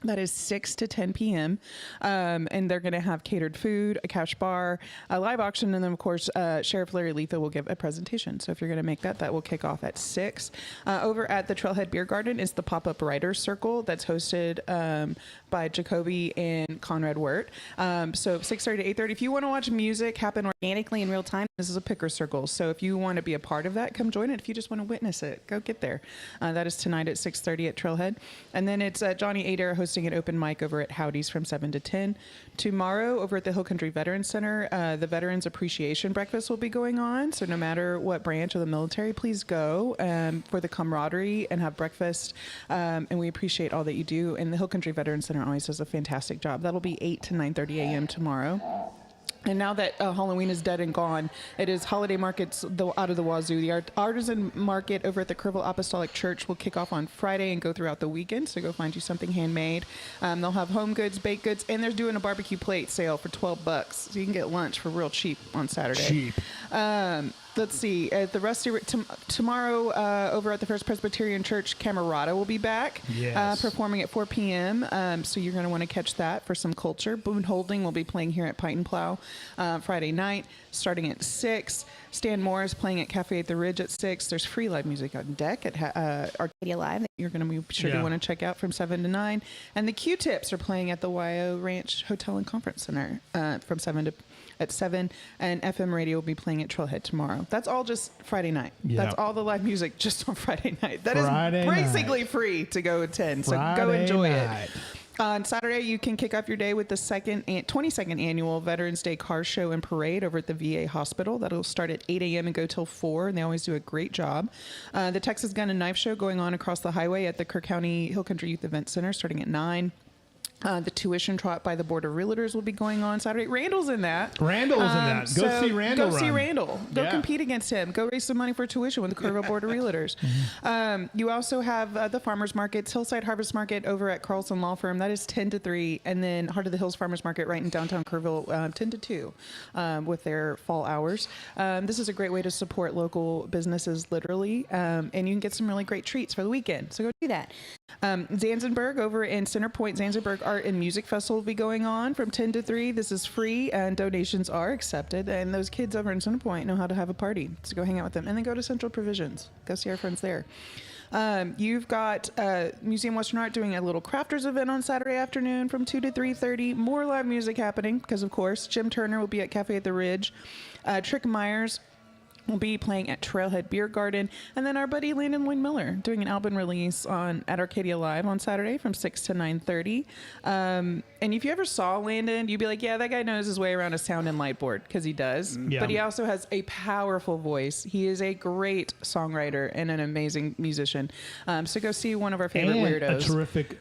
That is 6 to 10 p.m. And they're going to have catered food, a cash bar, a live auction, and then, of course, Sheriff Larry Letha will give a presentation. So if you're going to make that will kick off at 6. Over at the Trailhead Beer Garden is the Pop-Up Writers Circle that's hosted by Jacoby and Conrad Wirt. So 6:30 to 8:30. If you want to watch music happen organically in real time, this is a picker circle. So if you want to be a part of that, come join it. If you just want to witness it, go get there. That is tonight at 6:30 at Trailhead. And then it's Johnny Adair hosting an open mic over at Howdy's from 7 to 10. Tomorrow, over at the Hill Country Veterans Center, the Veterans Appreciation Breakfast will be going on. So no matter what branch of the military, please go for the camaraderie and have breakfast. And we appreciate all that you do. And the Hill Country Veterans Center always does a fantastic job. That'll be 8 to 9:30 a.m. tomorrow. And now that Halloween is dead and gone, it is holiday markets out of the wazoo. The artisan market over at the Kerrville Apostolic Church will kick off on Friday and go throughout the weekend. So go find you something handmade. They'll have home goods, baked goods, and they're doing a barbecue plate sale for $12. So you can get lunch for real cheap on Saturday. Cheap. Let's see. At the Rusty tomorrow over at the First Presbyterian Church, Camerata will be back, performing at 4 p.m. So you're going to want to catch that for some culture. Boone Holding will be playing here at Pite and Plow Friday night, starting at 6. Stan Morris playing at Cafe at the Ridge at 6. There's free live music on deck at Arcadia Live that you're going to be sure to want to check out from 7 to 9. And the Q-Tips are playing at the YO Ranch Hotel and Conference Center from 7 at 7, and FM radio will be playing at Trailhead tomorrow. That's all just Friday night. Yep. That's all the live music just on Friday night. That Friday is basically free to go attend. So go enjoy it. On Saturday, you can kick off your day with the 22nd annual Veterans Day Car Show and Parade over at the VA Hospital. That'll start at 8 a.m. and go till 4, and they always do a great job. The Texas Gun and Knife Show going on across the highway at the Kerr County Hill Country Youth Event Center starting at 9. The tuition trot by the Board of Realtors will be going on Saturday. Randall's in that. Go see Randall. Go see Randall. Go compete against him. Go raise some money for tuition with the Kerrville Board of Realtors. You also have the Farmers Markets, Hillside Harvest Market over at Carlson Law Firm. That is 10 to 3. And then Heart of the Hills Farmers Market right in downtown Kerrville, 10 to 2 with their fall hours. This is a great way to support local businesses, literally. And you can get some really great treats for the weekend. So go do that. Zanzibar over in Center Point, Zanzibar Art and Music Festival will be going on from 10 to 3. This is free and donations are accepted. And those kids over in Center Point know how to have a party. So go hang out with them. And then go to Central Provisions. Go see our friends there. You've got Museum Western Art doing a little crafters event on Saturday afternoon from 2 to 3:30. More live music happening because, of course, Jim Turner will be at Cafe at the Ridge. Trick Myers will be playing at Trailhead Beer Garden. And then our buddy Landon Lloyd Miller doing an album release at Arcadia Live on Saturday from 6 to 9:30. And if you ever saw Landon, you'd be like, yeah, that guy knows his way around a sound and light board, because he does. Yeah. But he also has a powerful voice. He is a great songwriter and an amazing musician. So go see one of our favorite weirdos. A terrific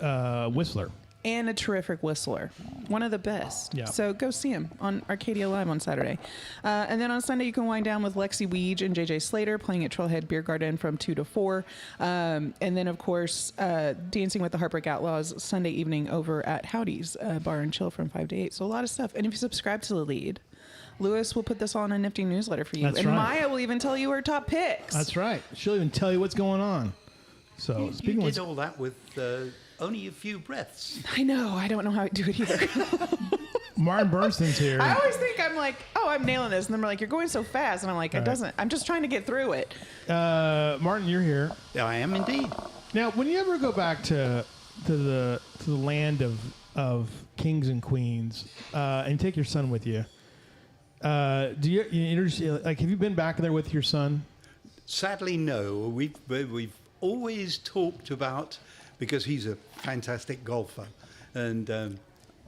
whistler. and a terrific whistler. One of the best. Yeah. So go see him on Arcadia Live on Saturday. And then on Sunday, you can wind down with Lexi Weege and JJ Slater playing at Trailhead Beer Garden from 2 to 4. And then, of course, Dancing with the Heartbreak Outlaws Sunday evening over at Howdy's Bar and Chill from 5 to 8. So a lot of stuff. And if you subscribe to The Lead, Lewis will put this on a nifty newsletter for you. That's and right. Maya will even tell you her top picks. That's right. She'll even tell you what's going on. So speaking you of did all that with only a few breaths. I know. I don't know how I do it either. Martin Burniston's here. I always think I'm like, oh, I'm nailing this. And then they're like, you're going so fast. And I'm like, it doesn't. I'm just trying to get through it. Martin, you're here. I am indeed. Now, when you ever go back to the land of kings and queens and take your son with you, do you introduce, like, have you been back there with your son? Sadly, no. We've always talked about, because he's a fantastic golfer, and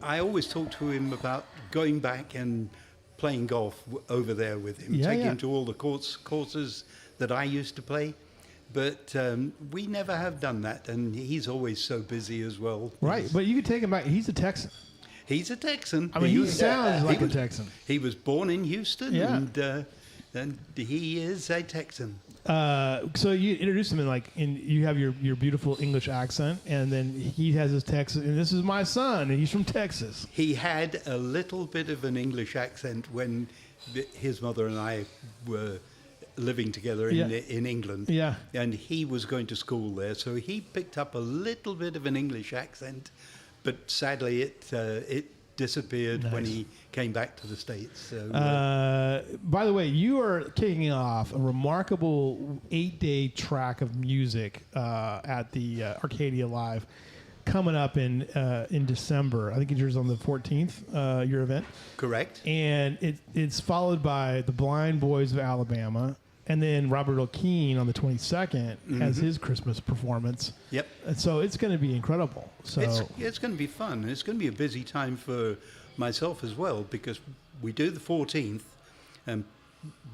I always talk to him about going back and playing golf over there with him, taking him to all the courses that I used to play. But we never have done that, and he's always so busy as well. Right, but you could take him back. He's a Texan. He's a Texan. I mean, he sounds like a Texan. He was born in Houston, Yeah. and he is a Texan. So you introduce him you have your beautiful English accent, and then he has his Texas, and this is my son, and he's from Texas. He had a little bit of an English accent when his mother and I were living together in England. Yeah. And he was going to school there, so he picked up a little bit of an English accent, but sadly it disappeared when he came back to the States. So, by the way, you are kicking off a remarkable 8-day track of music at the Arcadia Live coming up in December. I think it's yours on the 14th, your event. Correct. And it's followed by the Blind Boys of Alabama, and then Robert O'Keefe on the 22nd has his Christmas performance. Yep. And so it's going to be incredible. So it's going to be fun. It's going to be a busy time for myself as well, because we do the 14th and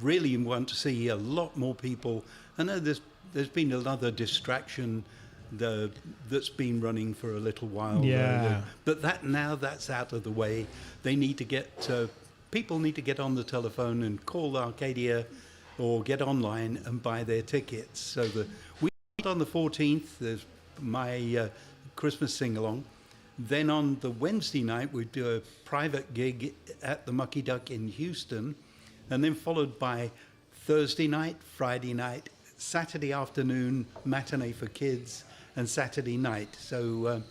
really want to see a lot more people. I know there's been another distraction that's been running for a little while. Yeah. But that's out of the way. They need to get people need to get on the telephone and call Arcadia or get online and buy their tickets. So we on the 14th, there's my Christmas sing-along. Then on the Wednesday night, we do a private gig at the Mucky Duck in Houston, and then followed by Thursday night, Friday night, Saturday afternoon matinee for kids, and Saturday night. So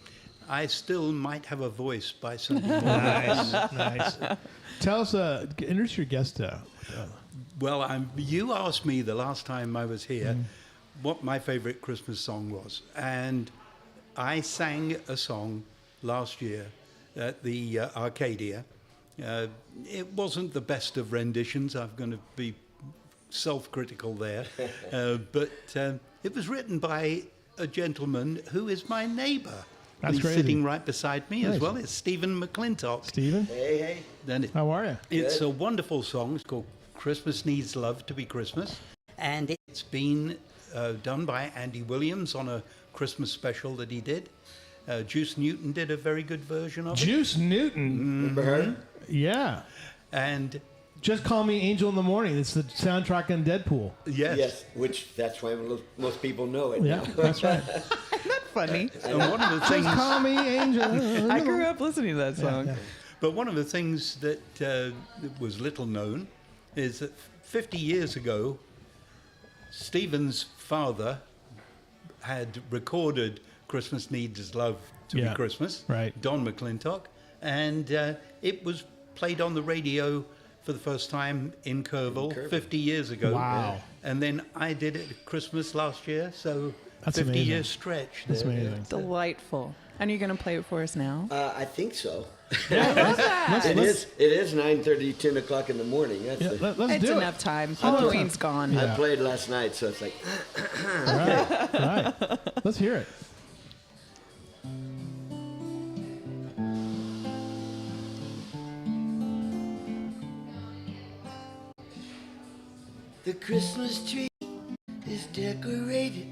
I still might have a voice by Sunday morning. Nice. Tell us, introduce your guest. Well, you asked me the last time I was here what my favorite Christmas song was. And I sang a song last year at the Arcadia. It wasn't the best of renditions. I'm going to be self-critical there. But it was written by a gentleman who is my neighbor. That's He's crazy. Sitting right beside me Nice. as well. It's Stephen McClintock. Stephen? Hey. Then How are you? it's a wonderful song. It's called Christmas Needs Love to Be Christmas. And it's been done by Andy Williams on a Christmas special that he did. Juice Newton did a very good version of it. Juice Newton. Remember her? Yeah. And Just Call Me Angel in the Morning. It's the soundtrack on Deadpool. yes. Which that's why most people know it. Yeah, now. that's right. Funny. And one of the things, Just Call Me Angel. I grew up listening to that song. Yeah. but one of the things that was little known is that 50 years ago, Stephen's father had recorded Christmas Needs Love to Be Christmas, right. Don McClintock, and it was played on the radio for the first time in Kerrville 50 years ago. Wow. And then I did it at Christmas last year, so That's 50 amazing. year stretch. That's there. amazing. Delightful. And you're going to play it for us now? I think so. Let's, It is 9:30, 10 o'clock in the morning. That's let's It's do enough it. time. Halloween's gone. I played last night, so it's like, Right. Let's hear it. the Christmas tree is decorated,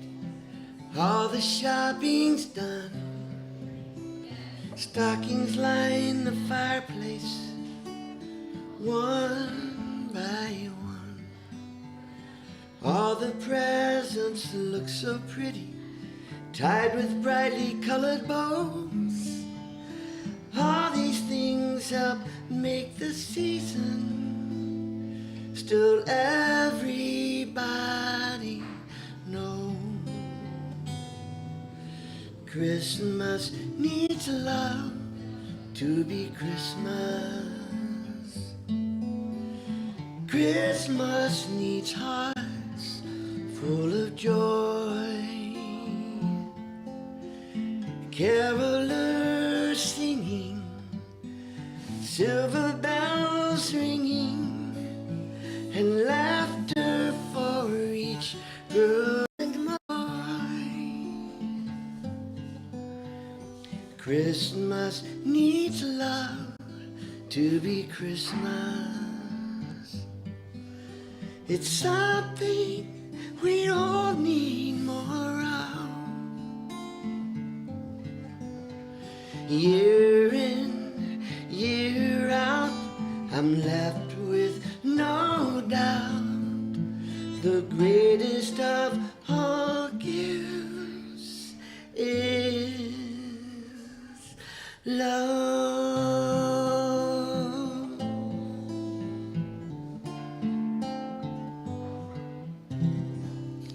all the shopping's done. Stockings line the fireplace, one by one. All the presents look so pretty, tied with brightly colored bows. All these things help make the season. Still everybody knows Christmas needs love to be Christmas. Christmas needs hearts full of joy. Carolers singing, silver bells ringing, and laughter for each girl and boy. Christmas needs love to be Christmas. It's something we all need more of. Year in, year out, I'm left with no doubt. The greatest of all gifts is love.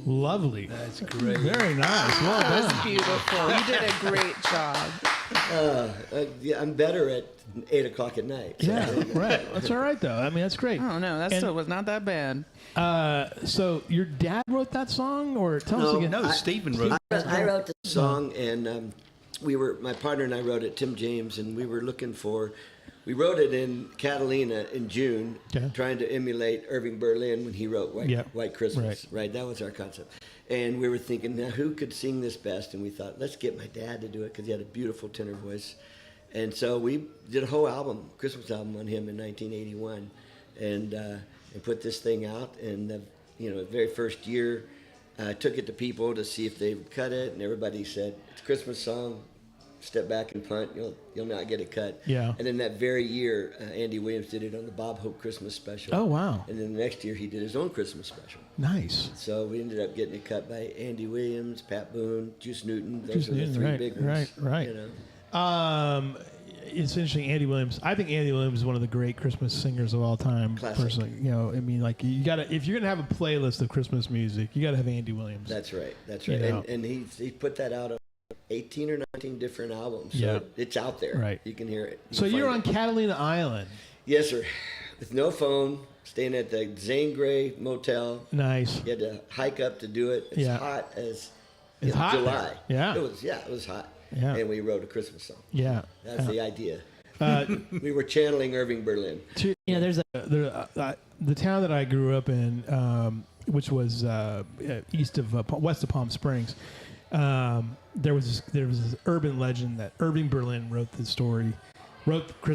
Lovely. That's great. Very nice. Well That was done. beautiful. You did a great job. Yeah, I'm better at 8 o'clock at night. So. Yeah, right. That's all right, though. I mean, that's great. Oh, no, that And- still was not that bad. So your dad wrote that song, or tell us No, again? No, Stephen wrote. I wrote the song, and my partner and I wrote it, Tim James, and we were looking for. We wrote it in Catalina in June, Okay. trying to emulate Irving Berlin when he wrote White Christmas. Right, that was our concept. And we were thinking, now who could sing this best? And we thought, let's get my dad to do it because he had a beautiful tenor voice. And so we did a whole album, Christmas album, on him in 1981, and put this thing out. And the very first year, took it to people to see if they would cut it, and everybody said it's a Christmas song. Step back and punt, you'll not get it cut. Yeah. And then that very year, Andy Williams did it on the Bob Hope Christmas special. Oh, wow. And then the next year, he did his own Christmas special. Nice. So we ended up getting it cut by Andy Williams, Pat Boone, Juice Newton. Those Juice are the Newton, three right, big ones. right. You know? It's interesting. Andy Williams. I think Andy Williams is one of the great Christmas singers of all time. Classic. Personally, I mean, like you gotta, if you're gonna have a playlist of Christmas music, you gotta have Andy Williams. That's right. You know. And he put that out on 18 or 19 different albums. So Yeah. it's out there. Right. You can hear it. So you're on Catalina Island. Yes, sir. With no phone, staying at the Zane Grey Motel. Nice. You had to hike up to do it. It's Yeah. hot as It's hot July. there. Yeah. It was hot. Yeah. And we wrote a Christmas song. Yeah. That's the idea. Uh, We were channeling Irving Berlin. there's the town that I grew up in, which was west of Palm Springs. There was this urban legend that Irving Berlin wrote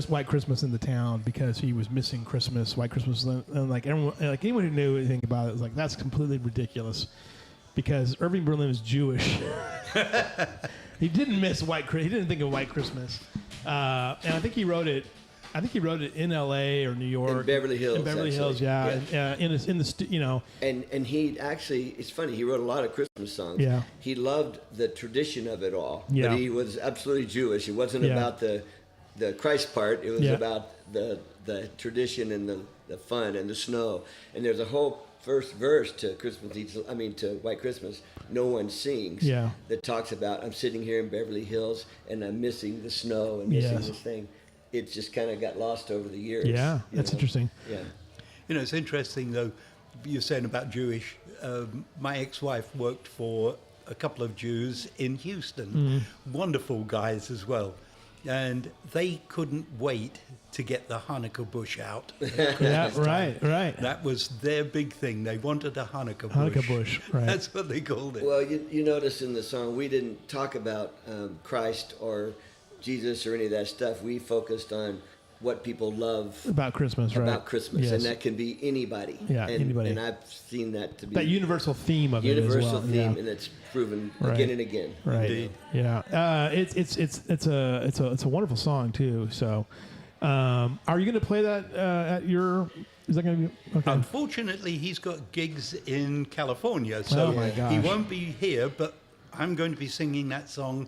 White Christmas in the town because he was missing Christmas, White Christmas, and like everyone, like anyone who knew anything about it was like, that's completely ridiculous, because Irving Berlin was Jewish. He didn't miss He didn't think of White Christmas, and I think he wrote it. In L.A. or New York, In Beverly Hills. In Beverly actually. Hills, yeah. And he actually, it's funny, he wrote a lot of Christmas songs. Yeah. He loved the tradition of it all. Yeah. But he was absolutely Jewish. It wasn't Yeah. about the Christ part. It was Yeah. about the tradition and the fun and the snow. And there's a whole first verse to to White Christmas, No One Sings, Yeah. that talks about, I'm sitting here in Beverly Hills and I'm missing the snow and missing Yes. this thing. It just kind of got lost over the years. Yeah, you that's know? interesting. Yeah. It's interesting, though, you're saying about Jewish. My ex-wife worked for a couple of Jews in Houston, wonderful guys as well. And they couldn't wait to get the Hanukkah bush out. Yeah, right. That was their big thing. They wanted a Hanukkah bush. Hanukkah bush, right. That's what they called it. Well, you notice in the song, we didn't talk about Christ or Jesus or any of that stuff. We focused on what people love about Christmas, right? About Christmas, yes. and that can be anybody. Yeah, anybody. And I've seen that to be that universal theme of it as well. Universal theme, and it's proven again and again. Right. Indeed. Yeah. It's a wonderful song too. So, are you going to play that at your? Is that going to be okay? Unfortunately, he's got gigs in California, so Oh my gosh. he won't be here. But I'm going to be singing that song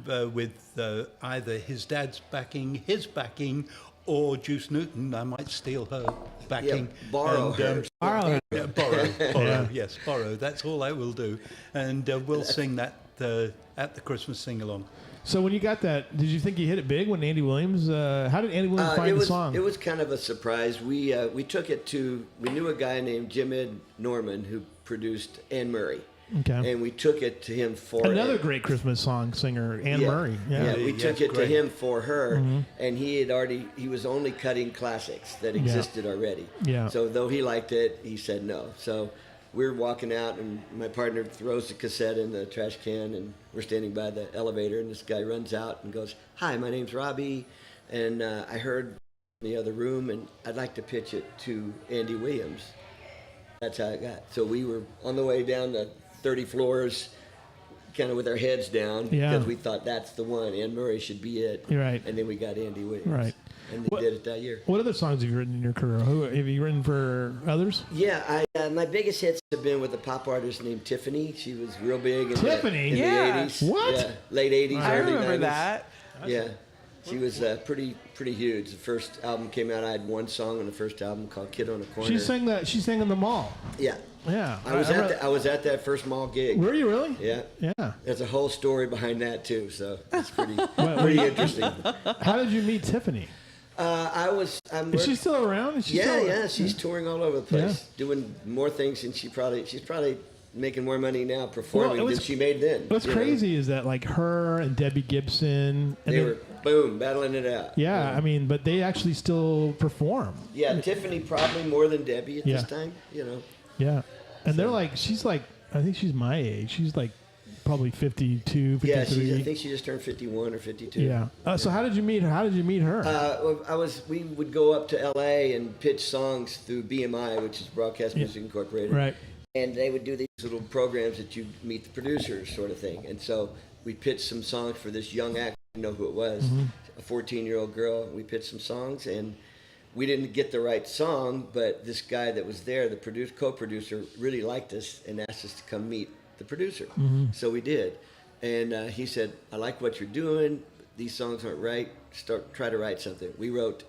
with either his dad's backing, his backing, or Juice Newton. I might steal her backing. Yeah, borrow her. Borrow. Yeah, borrow. Yes, borrow. That's all I will do, and we'll sing that at the Christmas sing-along. So when you got that, did you think you hit it big when Andy Williams? How did Andy Williams find the song? It was kind of a surprise. We took it to. We knew a guy named Jim Ed Norman who produced Anne Murray. Okay. And we took it to him for another great Christmas song singer, Anne Murray. Yeah, we took it great. to him for her, Mm-hmm. and he was only cutting classics that existed already. Yeah. So though he liked it, he said no. So we're walking out, and my partner throws the cassette in the trash can, and we're standing by the elevator, and this guy runs out and goes, "Hi, my name's Robbie, and I heard in the other room, and I'd like to pitch it to Andy Williams." That's how it got. So we were on the way down the 30 floors, kind of with our heads down, because we thought that's the one. Anne Murray should be it. You're right. And then we got Andy Williams. Right. And they did it that year. What other songs have you written in your career? Who have you written for others? Yeah, my biggest hits have been with a pop artist named Tiffany. She was real big in Tiffany? the 80s. What? Yeah, late 80s, I early remember 90s. that. Yeah. She was pretty huge. The first album came out. I had one song on the first album called "Kid on a Corner." She sang that. She sang in the mall. Yeah. Yeah. I was at that first mall gig. Were you really? Yeah. Yeah. There's a whole story behind that too, so it's pretty interesting. How did you meet Tiffany? Is she still around? She's touring all over the place, doing more things, and she's probably making more money now performing than she made then. What's crazy is that like her and Debbie Gibson, and they were battling it out. Yeah, I mean, but they actually still perform. Yeah, Tiffany probably more than Debbie at this time. Yeah, and they're like, she's like, I think she's my age. She's like probably 52, 53. Yeah, I think she just turned 51 or 52. Yeah. So how did you meet her? How did you meet her? We would go up to L.A. and pitch songs through BMI, which is Broadcast Music Incorporated. Right. And they would do these little programs that you meet the producers, sort of thing. And so we pitched some songs for this young actor. I didn't know who it was, a 14-year-old girl. We pitched some songs, and we didn't get the right song, but this guy that was there, the co-producer, really liked us and asked us to come meet the producer. So we did. And he said, "I like what you're doing. These songs aren't right. Try to write something." We wrote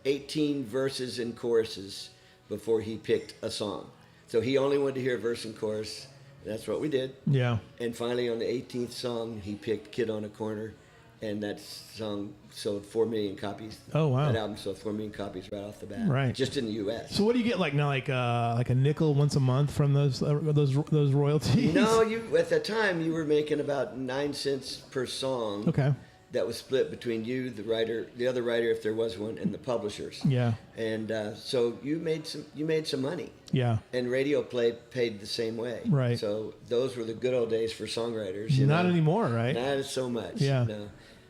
18 verses and choruses before he picked a song. So he only wanted to hear a verse and chorus. That's what we did. Yeah. And finally, on the 18th song, he picked "Kid on a Corner," and that song sold 4 million copies. Oh wow! That album sold 4 million copies right off the bat. Right. Just in the U.S. So what do you get like now? Like a nickel once a month from those royalties? No, at the time you were making about 9 cents per song. Okay. That was split between you, the writer, the other writer, if there was one, and the publishers. Yeah. And so you made some money. Yeah. And radio play paid the same way. Right. So those were the good old days for songwriters. Not anymore, right? Not so much. Yeah.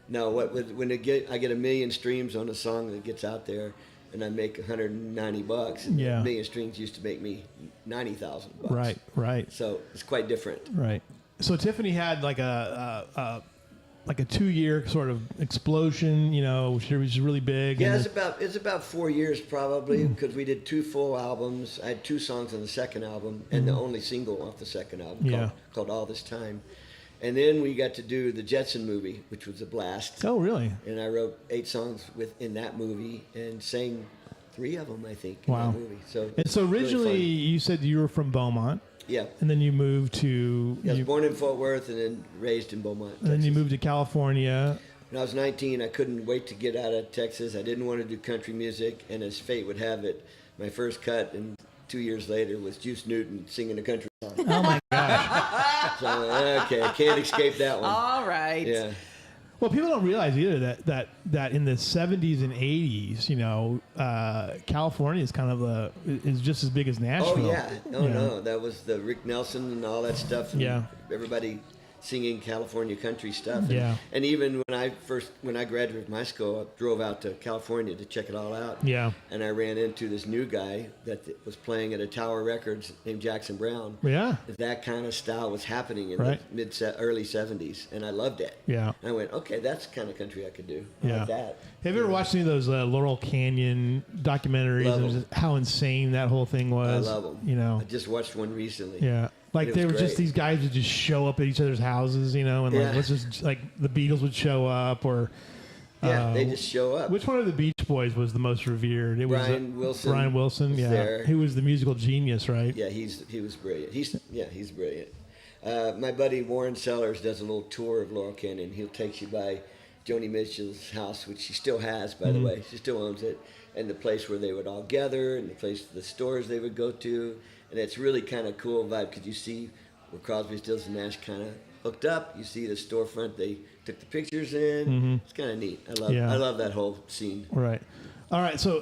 No. When I get 1 million streams on a song that gets out there, and I make $190, and Yeah. 1 million streams used to make me $90,000. Right. So it's quite different. Right. So Tiffany had like a 2-year sort of explosion. She was really big. Yeah, it's about 4 years probably, because we did 2 full albums. I had 2 songs on the second album, and the only single off the second album called "All This Time." And then we got to do the Jetson movie, which was a blast. Oh, really? And I wrote 8 songs in that movie and sang 3 of them, I think, in Wow. that movie. So originally really you said you were from Beaumont. Yeah. And then you moved to... I was born in Fort Worth and then raised in Beaumont, Texas. And then you moved to California. When I was 19, I couldn't wait to get out of Texas. I didn't want to do country music, and as fate would have it, my first cut, and 2 years later, was Juice Newton singing a country song. Oh, my gosh. So, okay, I can't escape that one. All right. Yeah. Well, people don't realize either that in the 70s and 80s, California is kind of is just as big as Nashville. Oh, yeah. No. That was the Rick Nelson and all that stuff. And yeah. Everybody singing California country stuff. And even when I graduated from high school, I drove out to California to check it all out. Yeah. And I ran into this new guy that was playing at a Tower Records named Jackson Brown. Yeah. That kind of style was happening in the early 70s, and I loved it. Yeah. And I went, okay, that's the kind of country I could do. Yeah. Like that. Have you ever watched any of those Laurel Canyon documentaries and just how insane that whole thing was? I love them. You know, I just watched one recently. Yeah. Like they were just these guys would just show up at each other's houses, you know, and like let's just like the Beatles would show up or they just show up. Which one of the Beach Boys was the most revered? It was Brian Wilson. Brian Wilson, there. Who was the musical genius, right? Yeah, he was brilliant. He's brilliant. My buddy Warren Sellers does a little tour of Laurel Canyon. He'll take you by Joni Mitchell's house, which she still has, by the way. She still owns it, and the place where they would all gather, and the stores they would go to. And it's really kind of cool vibe because you see where Crosby, Stills, and Nash kind of hooked up. You see the storefront they took the pictures in. It's kind of neat. I love that whole scene. Right. All right. So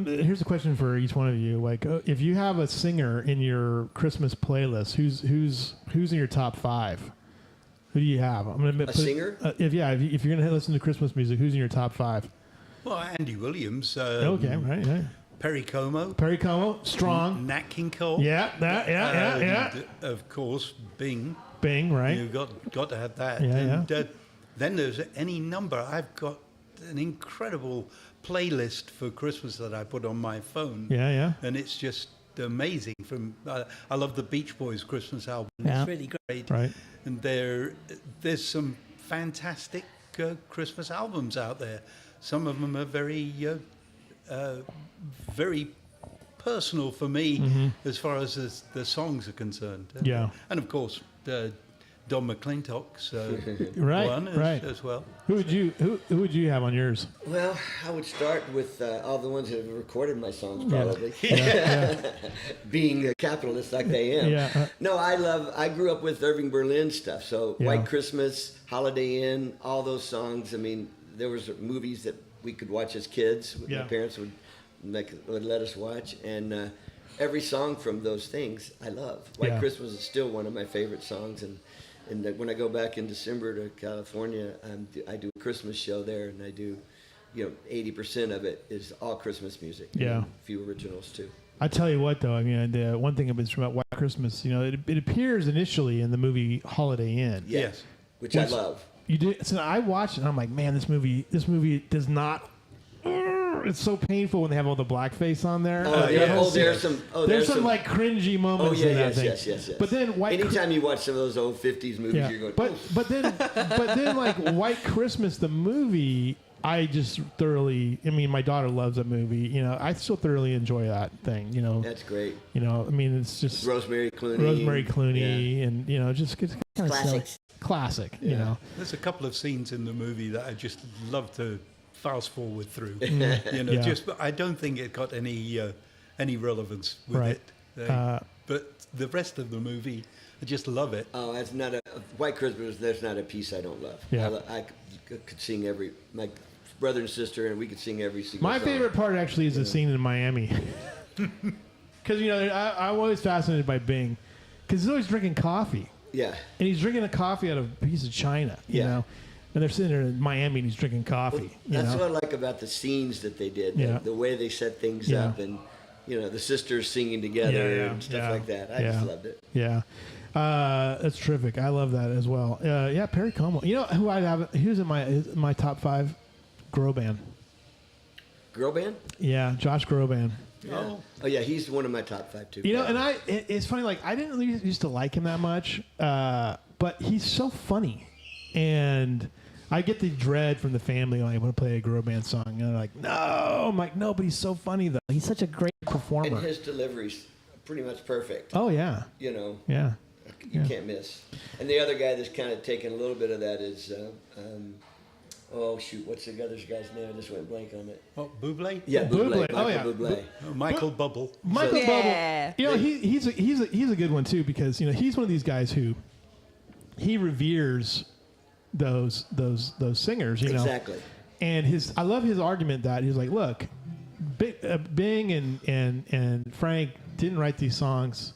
here's a question for each one of you. Like, if you have a singer in your Christmas playlist, who's in your top 5? Who do you have? I'm gonna a singer. If you're gonna listen to Christmas music, who's in your top 5? Well, Andy Williams. Okay. Right. Yeah. Perry Como, strong. Nat King Cole. Yeah, yeah. Of course, Bing, right? You got to have that. Yeah, Then there's any number. I've got an incredible playlist for Christmas that I put on my phone. Yeah. And it's just amazing. I love the Beach Boys Christmas album. Yeah. It's really great. Right. And there's some fantastic Christmas albums out there. Some of them are very personal for me as far as the songs are concerned. And of course, Don McClintock's one as well. Who would you have on yours? Well, I would start with all the ones that have recorded my songs, probably. Being a capitalist like they am. No, I grew up with Irving Berlin stuff. So White Christmas, Holiday Inn, all those songs. I mean, there was movies that we could watch as kids. My parents would let us watch, and every song from those things I love. White Christmas is still one of my favorite songs, and when I go back in December to California, I do a Christmas show there, and I do, 80% of it is all Christmas music. Yeah, a few originals too. I tell you what, though, I mean, the one thing I've been about White Christmas, it appears initially in the movie Holiday Inn. Yes, which I love. You did. So I watched it, and I'm like, man, this movie does not. It's so painful when they have all the blackface on there. There's some like cringy moments in that thing. Yes. But then anytime you watch some of those old 50s movies, you're going. But then like White Christmas, the movie, I just thoroughly. I mean, my daughter loves that movie. I still thoroughly enjoy that thing. That's great. I mean, it's just Rosemary Clooney, and just it's kind of classic. There's a couple of scenes in the movie that I just love to fast forward through. I don't think it got any relevance with it. But the rest of the movie, I just love it. Oh, it's not White Christmas. There's not a piece I don't love. Yeah. I could sing my brother and sister, and we could sing every single My song. favorite part actually is the scene in Miami. Because, I'm always fascinated by Bing. Because he's always drinking coffee. Yeah. And he's drinking a coffee out of a piece of china, you know. And they're sitting there in Miami and he's drinking coffee. Well, that's what I like about the scenes that they did. The way they set things up, and, the sisters singing together and stuff like that. I just loved it. Yeah. That's terrific. I love that as well. Perry Como. You know who I'd have? Who's in my top 5? Groban. Groban? Yeah, Josh Groban. Yeah. Oh yeah, he's one of my top 5 too. And it's funny. Like I didn't really used to like him that much, but he's so funny, and I get the dread from the family when I want to play a Groban song, and they're like, "No," I'm like, "No," but he's so funny though. He's such a great performer. And his delivery's pretty much perfect. Oh yeah. Yeah. You can't miss. And the other guy that's kind of taken a little bit of that is, what's the other guy's name? I just went blank on it. Oh, Bublé? Yeah, Bublé. Michael Bublé. Michael Bubble. Michael Bubble. He's a good one too, because he's one of these guys who he reveres those singers. Exactly. And I love his argument that he's like, look, Bing and Frank didn't write these songs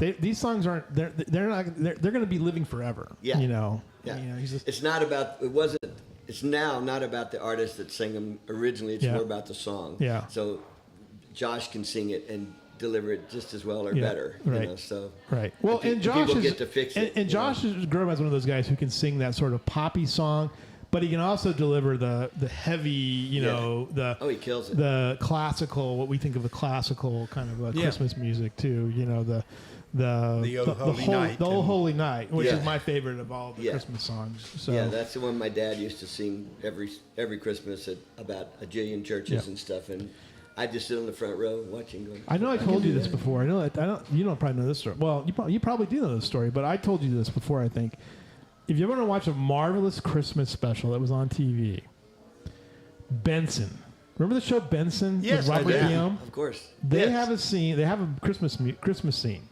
these songs aren't. They're not. They're going to be living forever. Yeah. You know. Yeah. You know, it's not about. It wasn't. It's now not about the artist that sang them originally. It's more about the song. Yeah. So Josh can sing it and deliver it just as well or better. Right. You know, so right. Well, and Josh people is, get to fix it. And Josh is grown as one of those guys who can sing that sort of poppy song, but he can also deliver the heavy, you know, he kills it. The classical, what we think of the classical kind of Christmas music too. You know, the Oh Holy Night, which is my favorite of all the Christmas songs. So yeah, that's the one my dad used to sing every Christmas at about a jillion churches and stuff, and I just sit on the front row watching. Going, I know I told you this before. I don't. You don't probably know this story. Well, you probably do know this story, but I told you this before. I think if you ever want to watch a marvelous Christmas special that was on TV, Benson. Remember the show Benson with Robert Guillaume? Of course. They have a scene. They have a Christmas scene,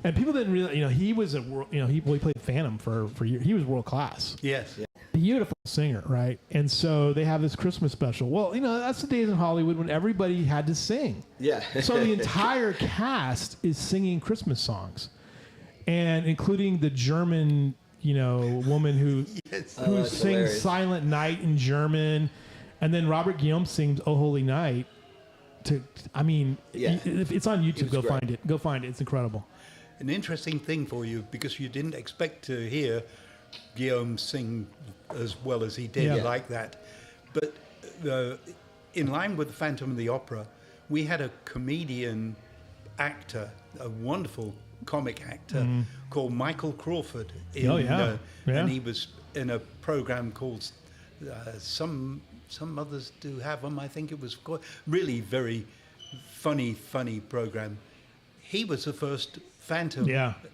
and people didn't really. You know, he was he played Phantom for years. He was world class. Yes. Yeah. Beautiful singer, right? And so they have this Christmas special. Well, you know, that's the days in Hollywood when everybody had to sing. Yeah. So the entire cast is singing Christmas songs, and including the German, you know, woman who sings hilarious. Silent Night in German, and then Robert Guillaume sings "Oh Holy Night." If it's on YouTube, go find it. Go find it. It's incredible. An interesting thing for you, because you didn't expect to hear Guillaume sing as well as he did like that. But in line with the Phantom of the Opera, we had a comedian actor, a wonderful comic actor called Michael Crawford. And he was in a program called Some Others Do Have Them. I think it was really very funny program. He was the first Phantom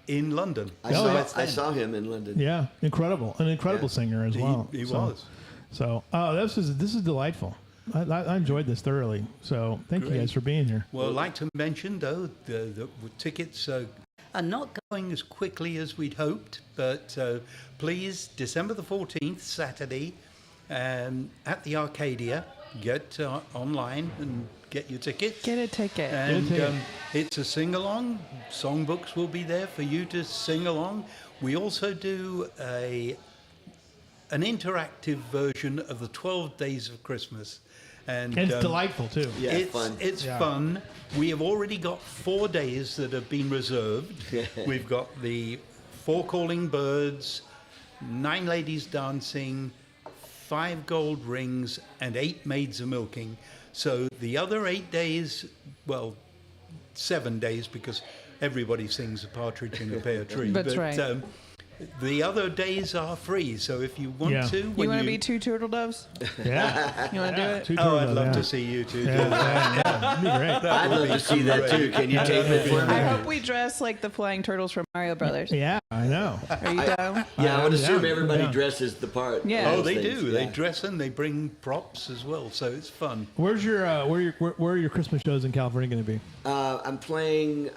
in London. I saw him in London. Yeah, incredible. An incredible singer as well. He was. So, this is delightful. I enjoyed this thoroughly. So, thank you guys for being here. Well, I'd like to mention, though, the tickets are not going as quickly as we'd hoped, but please, December the 14th, Saturday, at the Arcadia, get online and get your tickets. Get a ticket. And it's a sing-along. Songbooks will be there for you to sing along. We also do an interactive version of the 12 Days of Christmas. And it's delightful, too. Yeah, it's fun. We have already got 4 days that have been reserved. We've got the 4 calling birds, 9 ladies dancing, 5 gold rings, and 8 maids a milking. So the other 8 days, well, 7 days, because everybody sings a partridge in a pear tree. That's right. The other days are free, so if you want to... You want to be 2 turtle doves? Yeah. You want to do it? I'd love to see you two do that. That'd be great. I'd love to see that too. Can you take me for me? I hope we dress like the flying turtles from Mario Brothers. Yeah, I know. Are you down? Yeah, I would assume everybody down. dresses the part. Yeah. Oh, they things. do. Yeah. They dress and they bring props as well, so it's fun. Where's your where are your Christmas shows in California going to be? I'm playing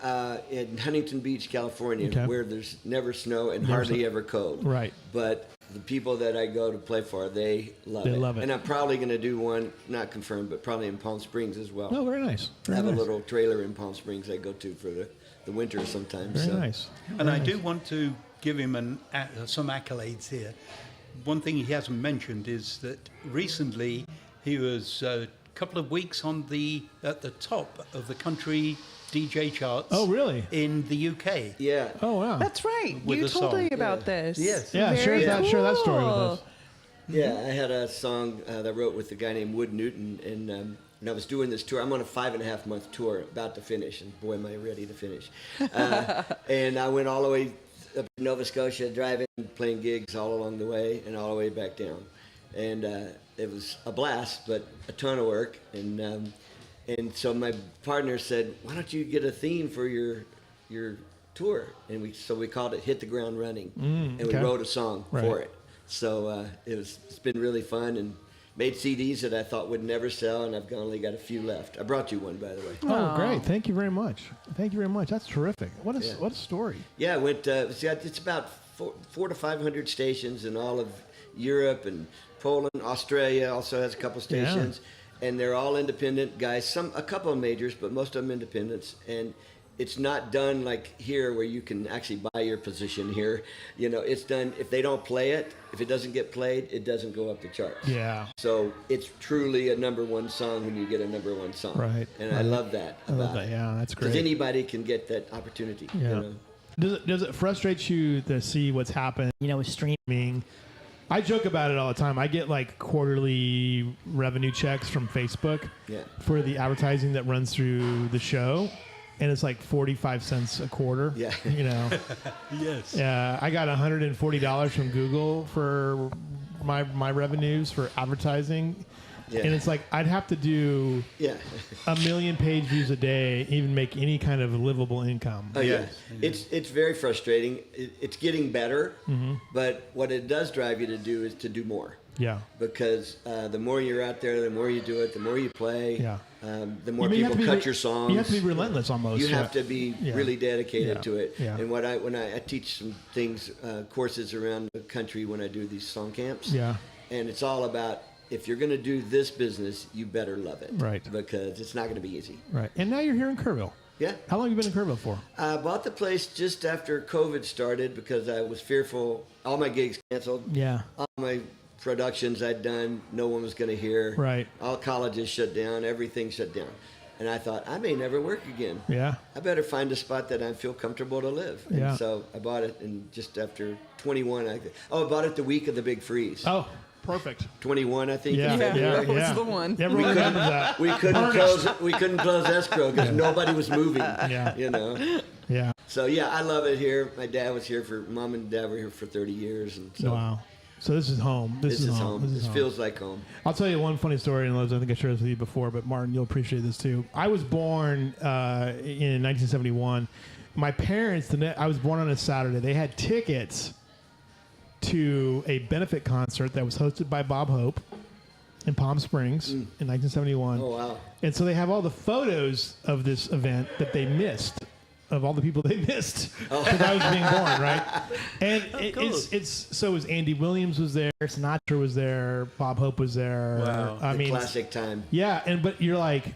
in Huntington Beach, California, where there's never snow and hardly ever cold. Right. But the people that I go to play for, they love it. And I'm probably going to do one, not confirmed, but probably in Palm Springs as well. Oh, very nice. I have a little trailer in Palm Springs I go to for the winter sometimes. Very nice. And I do want to give him some accolades here. One thing he hasn't mentioned is that recently he was a couple of weeks at the top of the country DJ charts. Oh, really? In the UK. Yeah. Oh, wow. That's right. With You a told song. me about this. Yes. Yeah, share that story with us. Yeah, I had a song that I wrote with a guy named Wood Newton, and I was doing this tour. I'm on a 5.5 month tour, about to finish, and boy, am I ready to finish. And I went all the way up to Nova Scotia, driving, playing gigs all along the way, and all the way back down. And it was a blast, but a ton of work. And so my partner said, "Why don't you get a theme for your tour?" And we called it "Hit the Ground Running," and we wrote a song for it. So it's been really fun, and made CDs that I thought would never sell, and I've only got a few left. I brought you one, by the way. Oh, great! Thank you very much. That's terrific. What a story. Yeah, it's about 400 to 500 stations in all of Europe and Poland. Australia also has a couple stations. Yeah. And they're all independent guys. A couple of majors, but most of them independents. And it's not done like here where you can actually buy your position here. You know, it's done, if they don't play it, if it doesn't get played, it doesn't go up the charts. Yeah. So it's truly a number one song when you get a number one song. Right. And I love that. I love that. Yeah, that's great. Because anybody can get that opportunity. Yeah. You know? Does it frustrate you to see what's happened, you know, with streaming? I joke about it all the time. I get like quarterly revenue checks from Facebook for the advertising that runs through the show. And it's like 45 cents a quarter. Yeah. You know. Yes. I got $140 from Google for my revenues for advertising. Yeah. And it's like I'd have to do a million page views a day, even make any kind of livable income. Oh yeah, it's very frustrating. It's getting better, but what it does drive you to do is to do more. Yeah. Because the more you're out there, the more you do it, the more you play. Yeah. The more people cut your songs. You have to be relentless almost. You have to be really dedicated to it. Yeah. And when I teach some things, courses around the country when I do these song camps. Yeah. And it's all about, if you're going to do this business, you better love it. Right. Because it's not going to be easy. Right. And now you're here in Kerrville. Yeah. How long have you been in Kerrville for? I bought the place just after COVID started because I was fearful. All my gigs canceled. Yeah. All my productions I'd done, no one was going to hear. Right. All colleges shut down. Everything shut down. And I thought, I may never work again. Yeah. I better find a spot that I feel comfortable to live. And so I bought it, and just after 21, I bought it the week of the big freeze. Oh. Perfect. 21, I think. Yeah, that was the one. Everyone remembers that. We couldn't close escrow because nobody was moving. Yeah. You know. Yeah. So I love it here. My dad was here Mom and Dad were here for 30 years, and so. Wow. So this is home. This is home. This feels like home. I'll tell you one funny story, and I think I shared this with you before, but Martin, you'll appreciate this too. I was born in 1971. My parents, I was born on a Saturday. They had tickets to a benefit concert that was hosted by Bob Hope in Palm Springs in 1971. Oh, wow. And so they have all the photos of this event that they missed, of all the people they missed because I was being born, right? And so was Andy Williams was there, Sinatra was there, Bob Hope was there. Wow. I mean, classic time. Yeah, but you're like,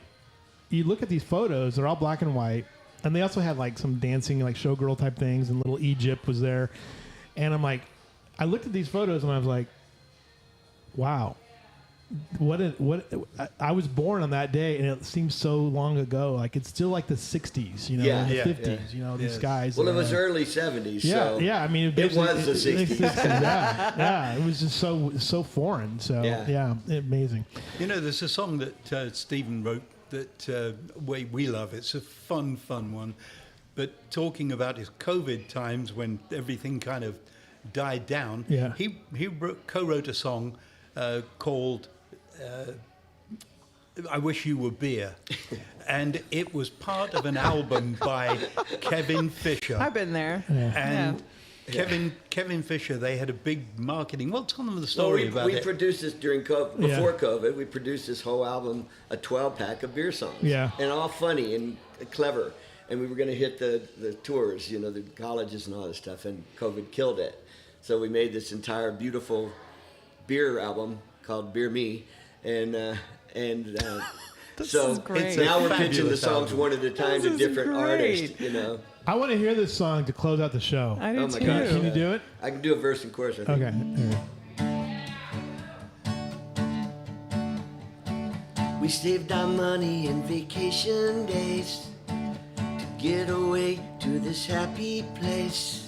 you look at these photos, they're all black and white, and they also had like some dancing, like showgirl type things, and little Egypt was there. And I'm like, I looked at these photos and I was like, wow, I was born on that day, and it seems so long ago. Like it's still like the 60s, you know, the 50s, you know, these guys. Well, it was early 70s. Yeah, so yeah. I mean, it was the 60s. Yeah, it was just so foreign. So yeah, amazing. You know, there's a song that Stephen wrote that we love. It's a fun one. But talking about his COVID times when everything kind of died down, he co-wrote a song called I Wish You Were Beer, and it was part of an album by Kevin Fisher. I've been there. And Kevin Fisher, they had a big marketing. Well, tell them the story about it. We produced this during COVID, before COVID. We produced this whole album, a 12-pack of beer songs. Yeah. And all funny and clever. And we were going to hit the tours, you know, the colleges and all this stuff, and COVID killed it. So we made this entire beautiful beer album called Beer Me, and so now we're pitching the songs one at a time to different artists, you know. I want to hear this song to close out the show. I do too. Can you do it? I can do a verse and chorus, I think. Okay. We saved our money in vacation days to get away to this happy place.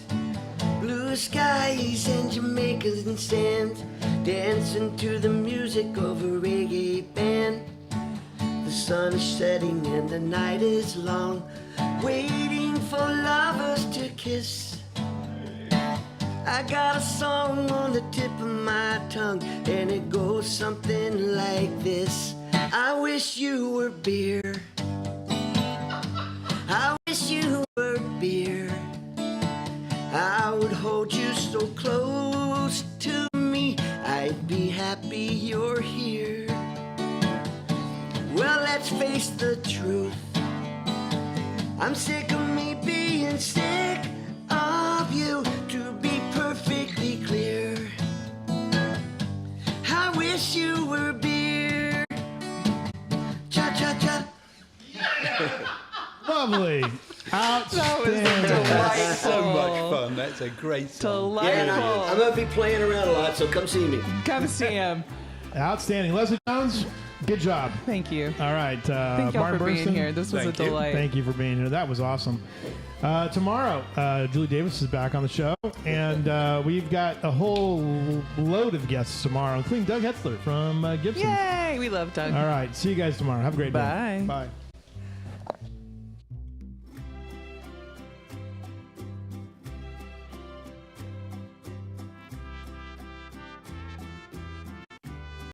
Blue skies and Jamaicans and sands, dancing to the music of a reggae band. The sun is setting and the night is long, waiting for lovers to kiss. I got a song on the tip of my tongue, and it goes something like this. I wish you were beer. I wish you were beer. I would hold you so close to me, I'd be happy you're here. Well, let's face the truth, I'm sick of me being sick of you, to be perfectly clear. I wish you were beer. Cha-cha-cha. Lovely. Outstanding. That's so much fun. That's a great song. Yeah, and I'm going to be playing around a lot, so come see me. Come see him. Outstanding. Leslie Jones, good job. Thank you. All right. Thank y'all Martin for being Burniston, here. This was a delight. Thank you for being here. That was awesome. Tomorrow, Julie Davis is back on the show, and we've got a whole load of guests tomorrow, including Doug Hetzler from Gibson. Yay! We love Doug. All right. See you guys tomorrow. Have a great day. Bye. Bye.